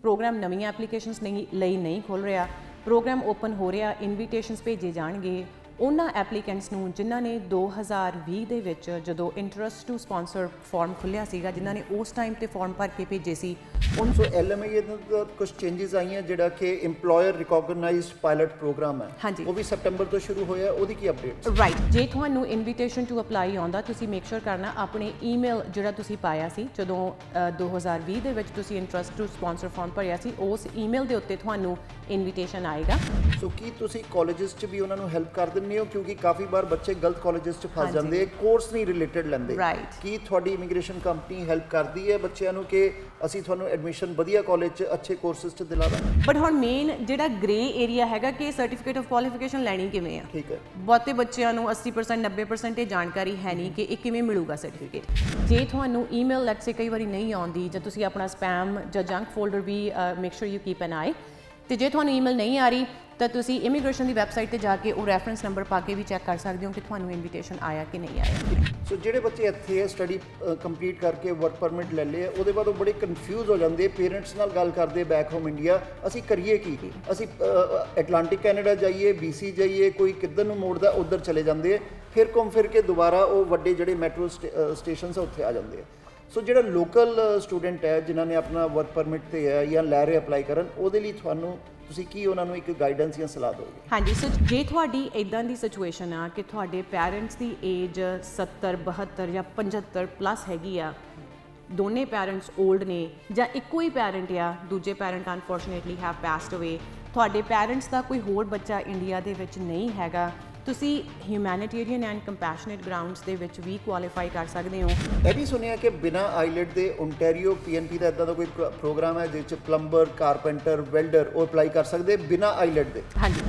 Programme ਨਵੀਆਂ applications ਲਈ ਨਹੀਂ ਖੁੱਲ੍ਹ ਰਿਹਾ। ਪ੍ਰੋਗਰਾਮ ਓਪਨ ਹੋ ਰਿਹਾ, ਇਨਵੀਟੇਸ਼ਨਸ ਭੇਜੇ ਜਾਣਗੇ ਉਹਨਾਂ ਐਪਲੀਕੈਂਟਸ ਨੂੰ ਜਿਨ੍ਹਾਂ ਨੇ 2020 ਦੇ ਵਿੱਚ ਜਦੋਂ ਇੰਟਰਸਟ ਟੂ ਸਪਾਂਸਰ ਫਾਰਮ ਖੁੱਲ੍ਹਿਆ ਸੀਗਾ, ਜਿਨ੍ਹਾਂ ਨੇ ਉਸ ਟਾਈਮ ਤੇ ਫਾਰਮ ਭਰ ਕੇ ਭੇਜੇ ਸੀ। ਸੋ LMIA ਦਾ ਕੁਝ ਚੇਂਜਸ ਆਈਆਂ ਜਿਹੜਾ ਕਿ ਇੰਪਲੋਇਰ ਰਿਕੋਗਨਾਈਜ਼ਡ ਪਾਇਲਟ ਪ੍ਰੋਗਰਾਮ ਹੈ, ਹਾਂਜੀ, ਉਹ ਵੀ ਸੈਪਟੈਂਬਰ ਤੋਂ ਸ਼ੁਰੂ ਹੋਇਆ, ਉਹਦੀ ਕੀ ਅਪਡੇਟ? ਰਾਈਟ, ਜੇ ਤੁਹਾਨੂੰ ਇਨਵੀਟੇਸ਼ਨ ਟੂ ਅਪਲਾਈ ਆਉਂਦਾ, ਤੁਸੀਂ ਮੇਕ ਸ਼ੋਰ ਕਰਨਾ ਆਪਣੇ ਈਮੇਲ ਜਿਹੜਾ ਤੁਸੀਂ ਪਾਇਆ ਸੀ ਜਦੋਂ 2020 ਦੇ ਵਿੱਚ ਤੁਸੀਂ ਇੰਟਰਸਟ ਟੂ ਸਪਾਂਸਰ ਫਾਰਮ ਭਰਿਆ ਸੀ, ਉਸ ਈਮੇਲ ਦੇ ਉੱਤੇ ਤੁਹਾਨੂੰ ਇਨਵੀਟੇਸ਼ਨ ਆਏਗਾ। ਸੋ ਕੀ ਤੁਸੀਂ ਕਾਲਜਸ 'ਚ ਵੀ ਉਹਨਾਂ ਨੂੰ ਹੈਲਪ ਕਰ ਦਿੰਦੇ ਹੋ, ਕਿਉਂਕਿ ਕਾਫੀ ਵਾਰ ਬੱਚੇ ਗਲਤ ਕਾਲਜਸ 'ਚ ਫਸ ਜਾਂਦੇ, ਕੋਰਸ ਨਹੀਂ ਰਿਲੇਟਡ ਲੈਂਦੇ, ਕੀ ਤੁਹਾਡੀ ਇਮੀਗ੍ਰੇਸ਼ਨ ਕੰਪਨੀ ਹੈਲਪ ਕਰਦੀ ਹੈ ਬੱਚਿਆਂ ਨੂੰ ਕਿ ਅਸੀਂ ਤੁਹਾਨੂੰ ਐਡਮਿਸ਼ਨ ਵਧੀਆ ਕਾਲਜ 'ਚ ਅੱਛੇ ਕੋਰਸਿਸ 'ਚ ਦਿਲਾ ਦਾਂਗੇ? ਬਟ ਹੁਣ ਮੇਨ ਜਿਹੜਾ ਗ੍ਰੇ ਏਰੀਆ ਹੈਗਾ ਕਿ ਸਰਟੀਫਿਕੇਟ ਆਫ ਕੁਆਲੀਫਿਕੇਸ਼ਨ ਲੈਣੀ ਕਿਵੇਂ ਆ। ਠੀਕ ਹੈ, ਬਹੁਤੇ ਬੱਚਿਆਂ ਨੂੰ 80% 90% ਇਹ ਜਾਣਕਾਰੀ ਹੈ ਨਹੀਂ ਕਿ ਇਹ ਕਿਵੇਂ ਮਿਲੂਗਾ ਸਰਟੀਫਿਕੇਟ। ਜੇ ਤੁਹਾਨੂੰ ਈਮੇਲ ਲੈਟਸ ਸੇ ਕਈ ਵਾਰੀ ਨਹੀਂ ਆਉਂਦੀ, ਜਾਂ ਤੁਸੀਂ ਆਪਣਾ ਸਪੈਮ ਜਾਂ ਜੰਕ ਫੋਲਡਰ ਵੀ make sure you keep an eye, ਤੇ ਜੇ ਤੁਹਾਨੂੰ ਈਮੇਲ ਨਹੀਂ ਆ ਰਹੀ ਤਾਂ ਤੁਸੀਂ ਇਮੀਗ੍ਰੇਸ਼ਨ ਦੀ ਵੈਬਸਾਈਟ ਤੇ ਜਾ ਕੇ ਉਹ ਰੈਫਰੈਂਸ ਨੰਬਰ ਪਾ ਕੇ ਵੀ ਚੈੱਕ ਕਰ ਸਕਦੇ ਹੋ ਕਿ ਤੁਹਾਨੂੰ ਇਨਵੀਟੇਸ਼ਨ ਆਇਆ ਕਿ ਨਹੀਂ ਆਇਆ। ਸੋ ਜਿਹੜੇ ਬੱਚੇ ਇੱਥੇ ਸਟੱਡੀ ਕੰਪਲੀਟ ਕਰਕੇ ਵਰਕ ਪਰਮਿਟ ਲੈ ਲਏ, ਉਹਦੇ ਬਾਅਦ ਉਹ ਬੜੇ ਕਨਫਿਊਜ਼ ਹੋ ਜਾਂਦੇ, ਪੇਰੈਂਟਸ ਨਾਲ ਗੱਲ ਕਰਦੇ ਬੈਕ ਹੋਮ ਇੰਡੀਆ, ਅਸੀਂ ਕਰੀਏ ਕੀ? ਅਸੀਂ ਐਟਲਾਂਟਿਕ ਕੈਨੇਡਾ ਜਾਈਏ, BC ਜਾਈਏ, ਕੋਈ ਕਿੱਧਰ ਨੂੰ ਮੋੜਦਾ ਉੱਧਰ ਚਲੇ ਜਾਂਦੇ, ਫਿਰ ਘੁੰਮ ਫਿਰ ਕੇ ਦੁਬਾਰਾ ਉਹ ਵੱਡੇ ਜਿਹੜੇ ਮੈਟਰੋ ਸਟੇਸ਼ਨਸ ਆ ਉੱਥੇ ਆ ਜਾਂਦੇ ਆ। ਸੋ ਜਿਹੜਾ ਲੋਕਲ ਸਟੂਡੈਂਟ ਹੈ ਜਿਨ੍ਹਾਂ ਨੇ ਆਪਣਾ ਵਰਕ ਪਰਮਿਟ ਤੇ ਹੈ ਜਾਂ ਲੈ ਰਹੇ ਅਪਲਾਈ ਕਰਨ, ਉਹਦੇ ਲਈ ਤੁਸੀਂ ਕੀ ਉਹਨਾਂ ਨੂੰ ਇੱਕ ਗਾਈਡੈਂਸ ਜਾਂ ਸਲਾਹ ਦਿਓਗੇ? ਹਾਂਜੀ, ਸੋ ਜੇ ਤੁਹਾਡੀ ਇਦਾਂ ਦੀ ਸਿਚੁਏਸ਼ਨ ਆ ਕਿ ਤੁਹਾਡੇ ਪੈਰੈਂਟਸ ਦੀ ਏਜ 70 72 ਜਾਂ 75 ਪਲੱਸ ਹੈਗੀ ਆ, ਦੋਨੇ ਪੈਰੈਂਟਸ ਓਲਡ ਨੇ ਜਾਂ ਇੱਕੋ ਹੀ ਪੈਰੈਂਟ ਆ, ਦੂਜੇ ਪੈਰੈਂਟ ਅਨਫੋਰਚੂਨੇਟਲੀ ਹੈਵ ਪਾਸਡ ਅਵੇ, ਤੁਹਾਡੇ ਪੈਰੈਂਟਸ ਦਾ ਕੋਈ ਹੋਰ ਬੱਚਾ ਇੰਡੀਆ ਦੇ ਵਿੱਚ ਨਹੀਂ ਹੈਗਾ, ਤੁਸੀਂ ਹਿਊਮੈਨਿਟੇਰੀਅਨ ਐਂਡ ਕੰਪੈਸ਼ਨੇਟ ਗਰਾਊਂਡਸ ਦੇ ਵਿੱਚ ਵੀ ਕੁਆਲੀਫਾਈ ਕਰ ਸਕਦੇ ਹੋ। ਇਹ ਵੀ ਸੁਣਿਆ ਕਿ ਬਿਨਾਂ ਆਈਲੈਟ ਦੇ ਓਨਟਾਰੀਓ PNP ਦਾ ਇੱਦਾਂ ਦਾ ਕੋਈ ਪ੍ਰੋਗਰਾਮ ਹੈ ਜਿਸ 'ਚ ਪਲੰਬਰ, ਕਾਰਪੈਂਟਰ, ਵੈਲਡਰ ਉਹ ਅਪਲਾਈ ਕਰ ਸਕਦੇ ਬਿਨਾਂ ਆਈਲੈਟ ਦੇ? ਹਾਂਜੀ,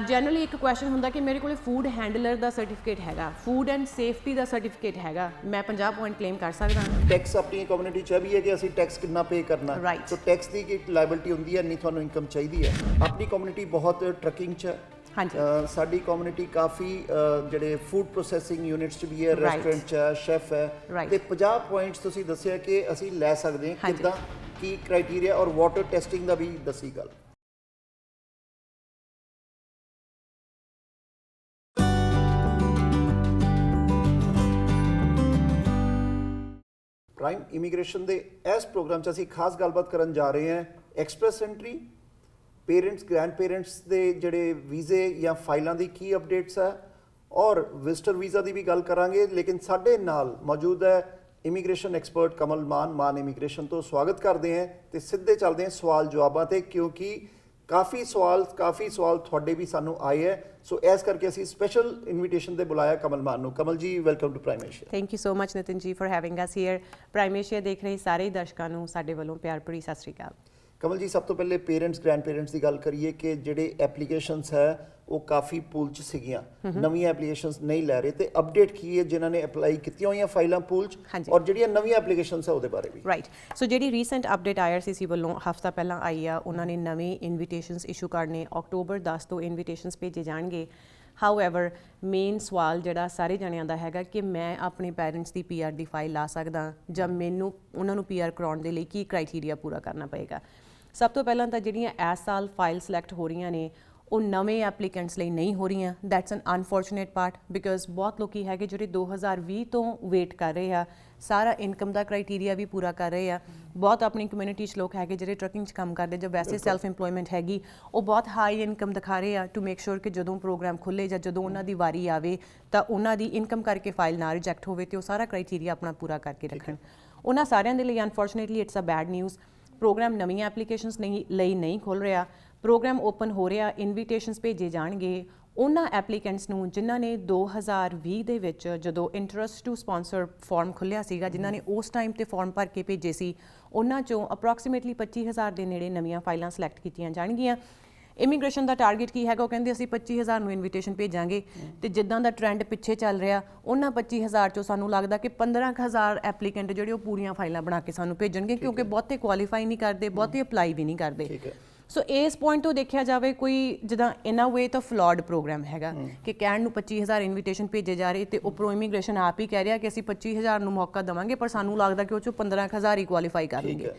ਜਨਰਲੀ ਇੱਕ ਕੁਐਸਚਨ ਹੁੰਦਾ ਕਿ ਮੇਰੇ ਕੋਲ ਫੂਡ ਹੈਂਡਲਰ ਦਾ ਸਰਟੀਫਿਕੇਟ ਹੈਗਾ, food and safety the certificate ਹੈਗਾ, ਮੈਂ 50 ਪੁਆਇੰਟ ਕਲੇਮ ਕਰ ਸਕਦਾ? ਟੈਕਸ ਆਪਣੀ ਕਮਿਊਨਿਟੀ 'ਚ ਵੀ ਹੈ ਕਿ ਅਸੀਂ ਟੈਕਸ ਕਿੰਨਾ ਪੇ ਕਰਨਾ, ਸੋ ਟੈਕਸ ਦੀ ਕੀ ਲਾਇਬਿਲਟੀ ਹੁੰਦੀ ਹੈ, ਨਹੀਂ ਤੁਹਾਨੂੰ ਇਨਕਮ ਚਾਹੀਦੀ ਹੈ। ਆਪਣੀ ਕਮਿਊਨਿਟੀ ਬਹੁਤ ਟਰੱਕਿੰਗ 'ਚ ਹੈ, ਹਾਂਜੀ, ਸਾਡੀ ਕਮਿਊਨਿਟੀ ਕਾਫੀ ਜਿਹੜੇ ਫੂਡ ਪ੍ਰੋਸੈਸਿੰਗ ਯੂਨਿਟਸ 'ਚ ਵੀ ਹੈ, ਰੈਸਟੋਰੈਂਟ 'ਚ ਹੈ, ਸ਼ੈਫ ਹੈ, ਤੇ 50 ਪੁਆਇੰਟਸ ਤੁਸੀਂ ਦੱਸਿਆ ਕਿ ਅਸੀਂ ਲੈ ਸਕਦੇ ਹਾਂ, ਕਿੱਦਾਂ ਕੀ ਕ੍ਰਾਈਟੀਰੀਆ, ਔਰ ਵਾਟਰ ਟੈਸਟਿੰਗ ਦਾ ਵੀ ਦੱਸੀ ਗੱਲ। ਪ੍ਰਾਈਮ ਇਮੀਗ੍ਰੇਸ਼ਨ ਦੇ ਇਸ ਪ੍ਰੋਗਰਾਮ 'ਚ ਅਸੀਂ ਖਾਸ ਗੱਲਬਾਤ ਕਰਨ ਜਾ ਰਹੇ ਹਾਂ express entry, parents, grandparents ਦੇ ਜਿਹੜੇ ਵੀਜ਼ੇ ਜਾਂ ਫਾਈਲਾਂ ਦੀ ਕੀ ਅਪਡੇਟਸ ਹੈ, ਔਰ ਵਿਜ਼ਟਰ ਵੀਜ਼ਾ ਦੀ ਵੀ ਗੱਲ ਕਰਾਂਗੇ। ਲੇਕਿਨ ਸਾਡੇ ਨਾਲ ਮੌਜੂਦ ਹੈ ਇਮੀਗ੍ਰੇਸ਼ਨ ਐਕਸਪਰਟ ਕਮਲ ਮਾਨ ਇਮੀਗ੍ਰੇਸ਼ਨ ਤੋਂ। ਸਵਾਗਤ ਕਰਦੇ ਹਾਂ ਤੇ ਸਿੱਧੇ ਚੱਲਦੇ ਹਾਂ ਸਵਾਲ ਜਵਾਬਾਂ ਤੇ, ਕਿਉਂਕਿ ਕਾਫੀ ਸਵਾਲ ਤੁਹਾਡੇ ਵੀ ਸਾਨੂੰ ਆਏ ਹੈ, ਸੋ ਇਸ ਕਰਕੇ ਅਸੀਂ ਸਪੈਸ਼ਲ ਇਨਵੀਟੇਸ਼ਨ ਤੇ ਬੁਲਾਇਆ ਕਮਲ ਮਾਨ ਨੂੰ। Kamal ji, welcome to Prime Asia. Thank you so much Nitin ji for having us here. Prime Asia ਦੇਖ ਰਹੇ ਸਾਰੇ ਦਰਸ਼ਕਾਂ ਨੂੰ ਸਾਡੇ ਵੱਲੋਂ ਪਿਆਰ ਭਰੀ ਸਤਿ ਸ਼੍ਰੀ ਅਕਾਲ। ਕਮਲ ਜੀ, ਸਭ ਤੋਂ ਪਹਿਲੇ ਪੇਰੈਂਟਸ, ਗ੍ਰੈਂਡ ਪੇਰੈਂਟਸ ਦੀ ਗੱਲ ਕਰੀਏ ਕਿ ਜਿਹੜੇ ਐਪਲੀਕੇਸ਼ਨਸ ਹੈ ਉਹ ਕਾਫੀ ਪੂਲ 'ਚ ਸੀਗੀਆਂ, ਨਵੀਆਂ ਐਪਲੀਕੇਸ਼ਨਸ ਨਹੀਂ ਲੈ ਰਹੇ, ਤੇ ਅਪਡੇਟ ਕੀ ਹੈ ਜਿਨ੍ਹਾਂ ਨੇ ਅਪਲਾਈ ਕੀਤੀਆਂ ਹੋਈਆਂ ਫਾਈਲਾਂ ਪੂਲ 'ਚ, ਔਰ ਜਿਹੜੀਆਂ ਨਵੀਆਂ ਐਪਲੀਕੇਸ਼ਨਸ ਹੈ ਉਹਦੇ ਬਾਰੇ ਵੀ? ਰਾਈਟ, ਸੋ ਜਿਹੜੀ ਰੀਸੈਂਟ ਅਪਡੇਟ IRCC ਵੱਲੋਂ ਹਫਤਾ ਪਹਿਲਾਂ ਆਈ ਆ, ਉਹਨਾਂ ਨੇ ਨਵੇਂ ਇਨਵੀਟੇਸ਼ਨਸ ਇਸ਼ੂ ਕਰਨੇ, ਅਕਤੂਬਰ 10 ਤੋਂ ਇਨਵੀਟੇਸ਼ਨਸ ਭੇਜੇ ਜਾਣਗੇ। ਹਾਊਐਵਰ ਮੇਨ ਸਵਾਲ ਜਿਹੜਾ ਸਾਰੇ ਜਣਿਆਂ ਦਾ ਹੈਗਾ ਕਿ ਮੈਂ ਆਪਣੇ ਪੈਰੈਂਟਸ ਦੀ PR ਦੀ ਫਾਈਲ ਲਾ ਸਕਦਾ, ਜਾਂ ਮੈਨੂੰ ਉਹਨਾਂ ਨੂੰ PR ਕਰਾਉਣ ਦੇ ਲਈ ਕੀ ਕ੍ਰਾਈਟੀਰੀਆ ਪੂਰਾ ਕਰਨਾ ਪਏਗਾ। ਸਭ ਤੋਂ ਪਹਿਲਾਂ ਤਾਂ ਜਿਹੜੀਆਂ ਇਸ ਸਾਲ ਫਾਈਲ ਸਿਲੈਕਟ ਹੋ ਰਹੀਆਂ ਨੇ ਉਹ ਨਵੇਂ ਐਪਲੀਕੈਂਟਸ ਲਈ ਨਹੀਂ ਹੋ ਰਹੀਆਂ। That's N unfortunate part, because ਬਹੁਤ ਲੋਕੀ ਹੈਗੇ ਜਿਹੜੇ 2020 ਤੋਂ ਵੇਟ ਕਰ ਰਹੇ ਆ, ਸਾਰਾ ਇਨਕਮ ਦਾ ਕ੍ਰਾਈਟੀਰੀਆ ਵੀ ਪੂਰਾ ਕਰ ਰਹੇ ਆ। ਬਹੁਤ ਆਪਣੀ ਕਮਿਊਨਿਟੀ 'ਚ ਲੋਕ ਹੈਗੇ ਜਿਹੜੇ ਟਰੱਕਿੰਗ 'ਚ ਕੰਮ ਕਰਦੇ, ਜਾਂ ਵੈਸੇ ਸੈਲਫ ਇੰਪਲੋਇਮੈਂਟ ਹੈਗੀ, ਉਹ ਬਹੁਤ ਹਾਈ ਇਨਕਮ ਦਿਖਾ ਰਹੇ ਆ ਟੂ ਮੇਕ ਸ਼ੋਰ ਕਿ ਜਦੋਂ ਪ੍ਰੋਗਰਾਮ ਖੁੱਲ੍ਹੇ ਜਾਂ ਜਦੋਂ ਉਹਨਾਂ ਦੀ ਵਾਰੀ ਆਵੇ ਤਾਂ ਉਹਨਾਂ ਦੀ ਇਨਕਮ ਕਰਕੇ ਫਾਈਲ ਨਾ ਰਿਜੈਕਟ ਹੋਵੇ, ਤੇ ਉਹ ਸਾਰਾ ਕ੍ਰਾਈਟੀਰੀਆ ਆਪਣਾ ਪੂਰਾ ਕਰਕੇ ਰੱਖਣ। ਉਹਨਾਂ ਸਾਰਿਆਂ ਦੇ ਲਈ unfortunately it's a bad news. Program ਨਵੀਆਂ ਐਪਲੀਕੇਸ਼ਨਸ ਲਈ ਨਹੀਂ ਖੁੱਲ੍ਹ ਰਿਹਾ, ਪ੍ਰੋਗਰਾਮ ਓਪਨ ਹੋ ਰਿਹਾ, ਇਨਵੀਟੇਸ਼ਨਸ ਭੇਜੇ ਜਾਣਗੇ ਉਹਨਾਂ ਐਪਲੀਕੈਂਟਸ ਨੂੰ ਜਿਨ੍ਹਾਂ ਨੇ 2020 ਦੇ ਵਿੱਚ ਜਦੋਂ ਇੰਟਰਸਟ ਟੂ ਸਪਾਂਸਰ ਫਾਰਮ ਖੁੱਲ੍ਹਿਆ ਸੀਗਾ, ਜਿਨ੍ਹਾਂ ਨੇ ਉਸ ਟਾਈਮ ਤੇ ਫਾਰਮ ਭਰ ਕੇ ਭੇਜੇ ਸੀ, ਉਹਨਾਂ 'ਚੋਂ ਅਪਰੋਕਸੀਮੇਟਲੀ 25,000 ਦੇ ਨੇੜੇ ਨਵੀਆਂ ਫਾਈਲਾਂ ਸਿਲੈਕਟ ਕੀਤੀਆਂ ਜਾਣਗੀਆਂ। ਇਮੀਗ੍ਰੇਸ਼ਨ ਦਾ ਟਾਰਗੇਟ ਕੀ ਹੈਗਾ? ਉਹ ਕਹਿੰਦੇ ਅਸੀਂ 25,000 ਨੂੰ ਇਨਵੀਟੇਸ਼ਨ ਭੇਜਾਂਗੇ, ਤੇ ਜਿੱਦਾਂ ਦਾ ਟਰੈਂਡ ਪਿੱਛੇ ਚੱਲ ਰਿਹਾ ਉਹਨਾਂ 25,000 ਚੋਂ ਸਾਨੂੰ ਲੱਗਦਾ ਕਿ 15,000 ਐਪਲੀਕੈਂਟ ਜਿਹੜੇ ਉਹ ਪੂਰੀਆਂ ਫਾਈਲਾਂ ਬਣਾ ਕੇ ਸਾਨੂੰ ਭੇਜਣਗੇ, ਕਿਉਂਕਿ ਬਹੁਤੇ ਕੁਆਲੀਫਾਈ ਨਹੀਂ ਕਰਦੇ, ਬਹੁਤੇ ਅਪਲਾਈ ਵੀ ਨਹੀਂ ਕਰਦੇ। ਸੋ ਇਸ ਪੁਆਇੰਟ ਤੋਂ ਦੇਖਿਆ ਜਾਵੇ ਕੋਈ ਜਿੱਦਾਂ ਇਨ ਅ ਵੇ ਤਾਂ ਫਲॉड ਪ੍ਰੋਗਰਾਮ ਹੈਗਾ ਕਿ ਕਹਿਣ ਨੂੰ 25,000 ਇਨਵੀਟੇਸ਼ਨ ਭੇਜੇ ਜਾ ਰਹੇ, ਤੇ ਉੱਪਰੋਂ ਇਮੀਗ੍ਰੇਸ਼ਨ ਆਪ ਹੀ ਕਹਿ ਰਿਹਾ ਕਿ ਅਸੀਂ 25,000 ਨੂੰ ਮੌਕਾ ਦੇਵਾਂਗੇ, ਪਰ ਸਾਨੂੰ ਲੱਗਦਾ ਕਿ ਉਹ 'ਚੋਂ 15,000 ਹੀ ਕੁਆਲੀਫਾਈ ਕਰਨਗੇ।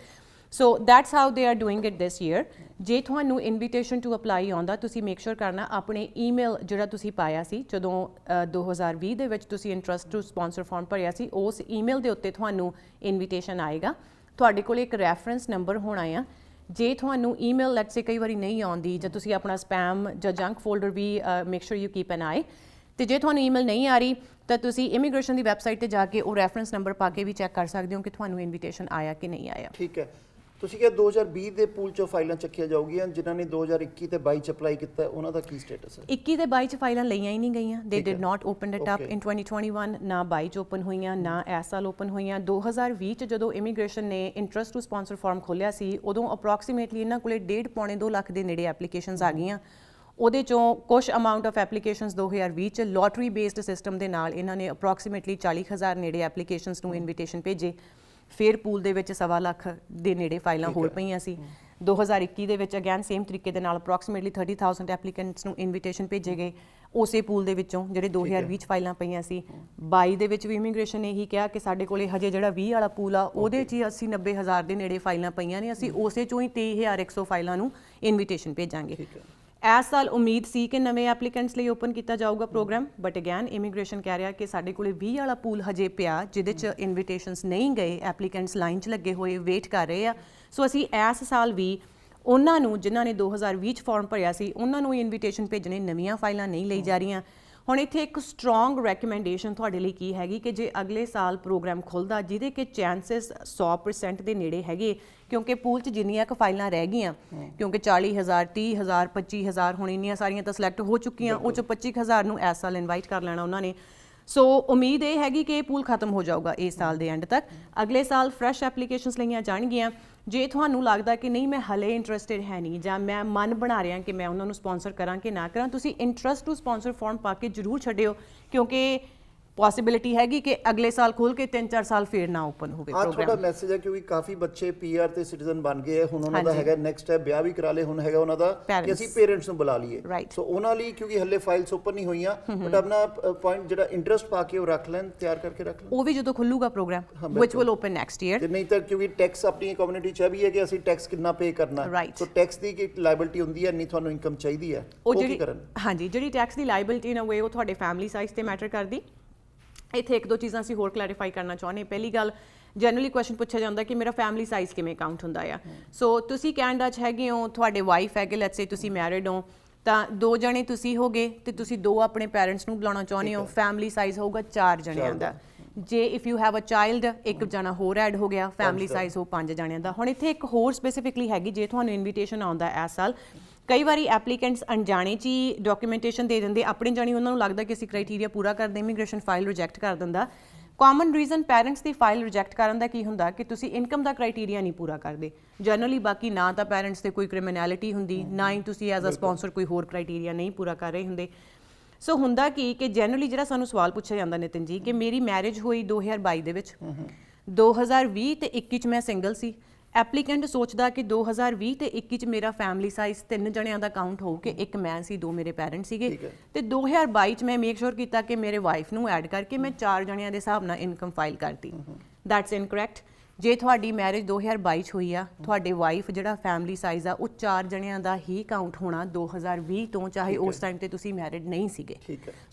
So that's how they are doing it this year. ਜੇ ਤੁਹਾਨੂੰ ਇਨਵੀਟੇਸ਼ਨ ਟੂ ਅਪਲਾਈ ਆਉਂਦਾ, ਤੁਸੀਂ ਮੇਕ ਸ਼ੋਰ ਕਰਨਾ ਆਪਣੇ ਈਮੇਲ ਜਿਹੜਾ ਤੁਸੀਂ ਪਾਇਆ ਸੀ ਜਦੋਂ 2020 ਦੇ ਵਿੱਚ ਤੁਸੀਂ ਇੰਟਰਸਟ ਟੂ ਸਪਾਂਸਰ ਫਾਰਮ ਭਰਿਆ ਸੀ, ਉਸ ਈਮੇਲ ਦੇ ਉੱਤੇ ਤੁਹਾਨੂੰ ਇਨਵੀਟੇਸ਼ਨ ਆਏਗਾ। ਤੁਹਾਡੇ ਕੋਲ ਇੱਕ ਰੈਫਰੈਂਸ ਨੰਬਰ ਹੋਣਾ ਆ। ਜੇ ਤੁਹਾਨੂੰ ਈਮੇਲ ਲੈਟਸ ਸੇ ਕਈ ਵਾਰੀ ਨਹੀਂ ਆਉਂਦੀ, ਜਾਂ ਤੁਸੀਂ ਆਪਣਾ ਸਪੈਮ ਜਾਂ ਜੰਕ ਫੋਲਡਰ ਵੀ make sure you keep an eye. ਤੇ ਜੇ ਤੁਹਾਨੂੰ ਈਮੇਲ ਨਹੀਂ ਆ ਰਹੀ ਤਾਂ ਤੁਸੀਂ ਇਮੀਗ੍ਰੇਸ਼ਨ ਦੀ ਵੈਬਸਾਈਟ ਤੇ ਜਾ ਕੇ ਉਹ ਰੈਫਰੈਂਸ ਨੰਬਰ ਪਾ ਕੇ ਵੀ ਚੈੱਕ ਕਰ ਸਕਦੇ ਹੋ ਕਿ ਤੁਹਾਨੂੰ ਇਨਵੀਟੇਸ਼ਨ ਆਇਆ ਕਿ ਨਹੀਂ ਆਇਆ। ਠੀਕ ਹੈ। ਤੁਸੀਂ ਕਿਹਾ 2020 ਦੇ ਪੂਲ ਚੋਂ ਫਾਈਲਾਂ ਚੱਕੀਆਂ ਜਾਊਗੀਆਂ, ਜਿਨ੍ਹਾਂ ਨੇ 2021 ਤੇ 22 ਚ ਅਪਲਾਈ ਕੀਤਾ, ਉਹਨਾਂ ਦਾ ਕੀ ਸਟੇਟਸ ਹੈ? 21 ਤੇ 22 ਚ ਫਾਈਲਾਂ ਲਈਆਂ ਹੀ ਨਹੀਂ ਗਈਆਂ। ਦੇ did not open it up ਇਨ 2021। ਨਾ 22 ਚ ਓਪਨ ਹੋਈਆਂ, ਨਾ ਇਸ ਸਾਲ ਓਪਨ ਹੋਈਆਂ। 2020 ਚ ਜਦੋਂ ਇਮੀਗ੍ਰੇਸ਼ਨ ਨੇ ਇੰਟਰਸਟ ਟੂ ਸਪਾਂਸਰ ਫਾਰਮ ਖੋਲ੍ਹਿਆ ਸੀ, ਉਦੋਂ ਅਪਰੋਕਸੀਮੇਟਲੀ ਇਹਨਾਂ ਕੋਲੇ 1.5 ਲੱਖ ਦੇ ਨੇੜੇ ਐਪਲੀਕੇਸ਼ਨਸ ਆ ਗਈਆਂ। ਉਹਦੇ ਚੋਂ ਕੁਝ ਅਮਾਊਂਟ ਆਫ ਐਪਲੀਕੇਸ਼ਨਸ 2020 ਚ ਲੋਟਰੀ ਬੇਸਡ ਸਿਸਟਮ ਦੇ ਨਾਲ ਇਹਨਾਂ ਨੇ ਅਪਰੋਕਸੀਮੇਟਲੀ 40,000 ਨੇੜੇ ਐਪਲੀਕੇਸ਼ਨਸ ਨੂੰ ਇਨਵੀਟੇਸ਼ਨ ਭੇਜੇ। ਫਿਰ ਪੂਲ ਦੇ ਵਿੱਚ 1.25 ਲੱਖ ਦੇ ਨੇੜੇ ਫਾਈਲਾਂ ਹੋਰ ਪਈਆਂ ਸੀ। 2021 ਦੇ ਵਿੱਚ ਅਗੇਨ ਸੇਮ ਤਰੀਕੇ ਦੇ ਨਾਲ ਅਪਰੋਕਸੀਮੇਟਲੀ 30,000 ਐਪਲੀਕੈਂਟਸ ਨੂੰ ਇਨਵੀਟੇਸ਼ਨ ਭੇਜੇ ਗਏ ਉਸੇ ਪੂਲ ਦੇ ਵਿੱਚੋਂ ਜਿਹੜੇ 2020 ਚ ਫਾਈਲਾਂ ਪਈਆਂ ਸੀ। 22 ਦੇ ਵਿੱਚ ਵੀ ਇਮੀਗ੍ਰੇਸ਼ਨ ਨੇ ਇਹੀ ਕਿਹਾ ਕਿ ਸਾਡੇ ਕੋਲੇ ਹਜੇ ਜਿਹੜਾ 20 ਵਾਲਾ ਪੂਲ ਆ ਉਹਦੇ 'ਚ ਹੀ 80-90,000 ਦੇ ਨੇੜੇ ਫਾਈਲਾਂ ਪਈਆਂ ਨੇ, ਅਸੀਂ ਉਸੇ 'ਚੋਂ ਹੀ 23,100 ਫਾਈਲਾਂ ਨੂੰ ਇਨਵੀਟੇਸ਼ਨ ਭੇਜਾਂਗੇ। ਇਸ ਸਾਲ ਉਮੀਦ ਸੀ ਕਿ ਨਵੇਂ ਐਪਲੀਕੈਂਟਸ ਲਈ ਓਪਨ ਕੀਤਾ ਜਾਊਗਾ ਪ੍ਰੋਗਰਾਮ, ਬਟ ਅਗੇਨ ਇਮੀਗ੍ਰੇਸ਼ਨ ਕਹਿ ਰਿਹਾ ਕਿ ਸਾਡੇ ਕੋਲੇ 20 ਵਾਲਾ ਪੂਲ ਹਜੇ ਪਿਆ ਜਿਹਦੇ 'ਚ ਇਨਵੀਟੇਸ਼ਨਸ ਨਹੀਂ ਗਏ, ਐਪਲੀਕੈਂਟਸ ਲਾਈਨ 'ਚ ਲੱਗੇ ਹੋਏ ਵੇਟ ਕਰ ਰਹੇ ਆ। ਸੋ ਅਸੀਂ ਇਸ ਸਾਲ ਵੀ ਉਹਨਾਂ ਨੂੰ ਜਿਨ੍ਹਾਂ ਨੇ 2020 ਚ ਫਾਰਮ ਭਰਿਆ ਸੀ ਉਹਨਾਂ ਨੂੰ ਇਨਵੀਟੇਸ਼ਨ ਭੇਜਣੇ, ਨਵੀਆਂ ਫਾਈਲਾਂ ਨਹੀਂ ਲਈ ਜਾ ਰਹੀਆਂ। ਹੁਣ ਇੱਥੇ ਇੱਕ ਸਟਰੋਂਗ ਰეკਮੈਂਡੇਸ਼ਨ ਤੁਹਾਡੇ ਲਈ ਕੀ ਹੈਗੀ ਕਿ ਜੇ ਅਗਲੇ ਸਾਲ ਪ੍ਰੋਗਰਾਮ ਖੁੱਲ੍ਹਦਾ ਜਿਹਦੇ ਕਿ ਚਾਂਸਸ 100% ਦੇ ਨੇੜੇ ਹੈਗੇ, ਕਿਉਂਕਿ ਪੂਲ 'ਚ ਜਿੰਨੀਆਂ ਕੁ ਫਾਈਲਾਂ ਰਹਿ ਗਈਆਂ, ਕਿਉਂਕਿ 40,000 30,000 25,000 ਹੁਣ ਇੰਨੀਆਂ ਸਾਰੀਆਂ ਤਾਂ ਸਿਲੈਕਟ ਹੋ ਚੁੱਕੀਆਂ, ਉਹ 'ਚੋਂ 25,000 ਨੂੰ ਇਸ ਸਾਲ ਇਨਵਾਈਟ ਕਰ ਲੈਣਾ ਉਹਨਾਂ ਨੇ। ਸੋ ਉਮੀਦ ਇਹ ਹੈਗੀ ਕਿ ਇਹ ਪੂਲ ਖਤਮ ਹੋ ਜਾਊਗਾ ਇਸ ਸਾਲ ਦੇ ਐਂਡ ਤੱਕ। ਅਗਲੇ ਸਾਲ ਫਰੈਸ਼ ਐਪਲੀਕੇਸ਼ਨਸ ਲਈਆਂ ਜਾਣਗੀਆਂ। ਜੇ ਤੁਹਾਨੂੰ ਲੱਗਦਾ ਕਿ ਨਹੀਂ ਮੈਂ ਹਲੇ ਇੰਟਰਸਟਿਡ ਹੈ ਨਹੀਂ, ਜਾਂ ਮੈਂ ਮਨ ਬਣਾ ਰਿਹਾ ਕਿ ਮੈਂ ਉਹਨਾਂ ਨੂੰ ਸਪਾਂਸਰ ਕਰਾਂ ਕਿ ਨਾ ਕਰਾਂ, ਤੁਸੀਂ ਇੰਟਰਸਟ ਟੂ ਸਪਾਂਸਰ ਫਾਰਮ ਪਾ ਕੇ ਜ਼ਰੂਰ ਛੱਡਿਓ, ਕਿਉਂਕਿ ਪੋਸੀਬਿਲਿਟੀ ਹੈਗੀ ਕਿ ਅਗਲੇ ਸਾਲ ਖੋਲ ਕੇ 3-4 ਸਾਲ ਫੇਰ ਨਾ ਓਪਨ ਹੋਵੇ ਪ੍ਰੋਗਰਾਮ। ਤੁਹਾਡਾ ਮੈਸੇਜ ਹੈ ਕਿਉਂਕਿ ਕਾਫੀ ਬੱਚੇ ਪੀਆਰ ਤੇ ਸਿਟੀਜ਼ਨ ਬਣ ਗਏ, ਹੁਣ ਉਹਨਾਂ ਦਾ ਹੈਗਾ ਨੈਕਸਟ ਸਟੈਪ ਵਿਆਹ ਵੀ ਕਰਾ ਲਏ, ਹੁਣ ਹੈਗਾ ਉਹਨਾਂ ਦਾ ਕਿ ਅਸੀਂ ਪੇਰੈਂਟਸ ਨੂੰ ਬੁਲਾ ਲਈਏ। ਸੋ ਉਹਨਾਂ ਲਈ ਕਿਉਂਕਿ ਹੱਲੇ ਫਾਈਲਸ ਓਪਨ ਨਹੀਂ ਹੋਈਆਂ, ਬਟ ਆਪਣਾ ਪੁਆਇੰਟ ਜਿਹੜਾ ਇੰਟਰਸਟ ਪਾ ਕੇ ਉਹ ਰੱਖ ਲੈਣ, ਤਿਆਰ ਕਰਕੇ ਰੱਖ ਲੈਣ, ਉਹ ਵੀ ਜਦੋਂ ਖੁੱਲੂਗਾ programme which will open next year। ਤੇ ਨਹੀਂ ਤਾਂ ਕਿਉਂਕਿ ਟੈਕਸ ਆਪਣੀ ਕਮਿਊਨਿਟੀ 'ਚ ਵੀ ਹੈ ਕਿ ਅਸੀਂ ਟੈਕਸ ਕਿੰਨਾ ਪੇ ਕਰਨਾ, ਸੋ ਟੈਕਸ ਦੀ ਕੀ ਲਾਇਬਿਲਟੀ ਹੁੰਦੀ ਹੈ, ਨਹੀਂ ਤੁਹਾਨੂੰ ਇਨਕਮ ਚਾਹੀਦੀ ਹੈ, ਉਹ ਕੀ ਕਰਨ? ਹਾਂਜੀ, ਜਿਹੜੀ ਟੈਕਸ ਦੀ ਲਾਇਬਿਲਟੀ ਇਨ ਅ ਵੇ ਉਹ ਤੁਹਾਡੇ ਫੈਮਿਲੀ ਸਾਈਜ਼ ਤੇ ਮੈਟਰ ਕਰਦੀ। ਇੱਥੇ ਇੱਕ ਦੋ ਚੀਜ਼ਾਂ ਅਸੀਂ ਹੋਰ ਕਲੈਰੀਫਾਈ ਕਰਨਾ ਚਾਹੁੰਦੇ। ਪਹਿਲੀ ਗੱਲ, ਜਨਰਲੀ ਕੁਐਸਚਨ ਪੁੱਛਿਆ ਜਾਂਦਾ ਕਿ ਮੇਰਾ ਫੈਮਿਲੀ ਸਾਈਜ਼ ਕਿਵੇਂ ਕਾਊਂਟ ਹੁੰਦਾ ਆ। ਸੋ ਤੁਸੀਂ ਕੈਨੇਡਾ 'ਚ ਹੈਗੇ ਹੋ, ਤੁਹਾਡੇ ਵਾਈਫ ਹੈਗੇ, ਲੈਟਸ ਸੇ ਤੁਸੀਂ ਮੈਰਿਡ ਹੋ, ਤਾਂ 2 ਜਣੇ ਤੁਸੀਂ ਹੋਗੇ ਤੇ ਤੁਸੀਂ 2 ਆਪਣੇ ਪੈਰੈਂਟਸ ਨੂੰ ਬੁਲਾਉਣਾ ਚਾਹੁੰਦੇ ਹੋ, ਫੈਮਿਲੀ ਸਾਈਜ਼ ਹੋਊਗਾ 4 ਜਣਿਆਂ ਦਾ। ਜੇ if you have a child, ਇੱਕ ਜਣਾ ਹੋਰ ਐਡ ਹੋ ਗਿਆ, ਫੈਮਿਲੀ ਸਾਈਜ਼ ਹੋ 5 ਜਣਿਆਂ ਦਾ। ਹੁਣ ਇੱਥੇ ਇੱਕ ਹੋਰ ਸਪੈਸੀਫਿਕਲੀ ਹੈਗੀ, ਜੇ ਤੁਹਾਨੂੰ ਇਨਵੀਟੇਸ਼ਨ ਆਉਂਦਾ ਇਸ ਸਾਲ, ਕਈ ਵਾਰੀ ਐਪਲੀਕੈਂਟਸ ਅਣਜਾਣੇ 'ਚ ਹੀ ਡਾਕੂਮੈਂਟੇਸ਼ਨ ਦੇ ਦਿੰਦੇ, ਆਪਣੇ ਜਾਣੀ ਉਹਨਾਂ ਨੂੰ ਲੱਗਦਾ ਕਿ ਅਸੀਂ ਕ੍ਰਾਈਟੀਰੀਆ ਪੂਰਾ ਕਰਦੇ, ਇਮੀਗ੍ਰੇਸ਼ਨ ਫਾਈਲ ਰਿਜੈਕਟ ਕਰ ਦਿੰਦਾ। ਕਾਮਨ ਰੀਜ਼ਨ ਪੈਰੈਂਟਸ ਦੀ ਫਾਈਲ ਰਿਜੈਕਟ ਕਰਨ ਦਾ ਕੀ ਹੁੰਦਾ ਕਿ ਤੁਸੀਂ ਇਨਕਮ ਦਾ ਕ੍ਰਾਈਟੀਰੀਆ ਨਹੀਂ ਪੂਰਾ ਕਰਦੇ ਜਨਰਲੀ। ਬਾਕੀ ਨਾ ਤਾਂ ਪੈਰੈਂਟਸ 'ਤੇ ਕੋਈ ਕ੍ਰਿਮੀਨੈਲਿਟੀ ਹੁੰਦੀ, ਨਾ ਹੀ ਤੁਸੀਂ ਐਜ਼ ਅ ਸਪਾਂਸਰ ਕੋਈ ਹੋਰ ਕ੍ਰਾਈਟੀਰੀਆ ਨਹੀਂ ਪੂਰਾ ਕਰ ਰਹੇ ਹੁੰਦੇ। ਸੋ ਹੁੰਦਾ ਕੀ ਕਿ ਜਨਰਲੀ ਜਿਹੜਾ ਸਾਨੂੰ ਸਵਾਲ ਪੁੱਛਿਆ ਜਾਂਦਾ ਨਿਤਿਨ ਜੀ ਕਿ ਮੇਰੀ ਮੈਰਿਜ ਹੋਈ 2022 ਦੇ ਵਿੱਚ, 2020 ਤੇ 21 ਚ ਮੈਂ ਸਿੰਗਲ ਸੀ। ਐਪਲੀਕੈਂਟ ਸੋਚਦਾ ਕਿ 2020 ਤੇ 21 ਚ ਮੇਰਾ ਫੈਮਿਲੀ ਸਾਈਜ਼ 3 ਜਣਿਆਂ ਦਾ ਕਾਊਂਟ ਹੋਊ ਕਿ ਇੱਕ ਮੈਂ ਸੀ, 2 ਮੇਰੇ ਪੈਰੈਂਟਸ ਸੀਗੇ, ਤੇ 2022 ਚ ਮੈਂ ਮੇਕ ਸ਼ੋਰ ਕੀਤਾ ਕਿ ਮੇਰੇ ਵਾਈਫ ਨੂੰ ਐਡ ਕਰਕੇ ਮੈਂ 4 ਜਣਿਆਂ ਦੇ ਹਿਸਾਬ ਨਾਲ ਇਨਕਮ ਫਾਈਲ ਕਰਤੀ। That's incorrect. ਜੇ ਤੁਹਾਡੀ ਮੈਰਿਜ 2022 ਚ ਹੋਈ ਆ, ਤੁਹਾਡੇ ਵਾਈਫ ਜਿਹੜਾ ਫੈਮਿਲੀ ਸਾਈਜ਼ ਆ ਉਹ 4 ਜਣਿਆਂ ਦਾ ਹੀ ਕਾਊਂਟ ਹੋਣਾ 2020 ਤੋਂ, ਚਾਹੇ ਉਸ ਟਾਈਮ ਤੇ ਤੁਸੀਂ ਮੈਰਿਡ ਨਹੀਂ ਸੀਗੇ।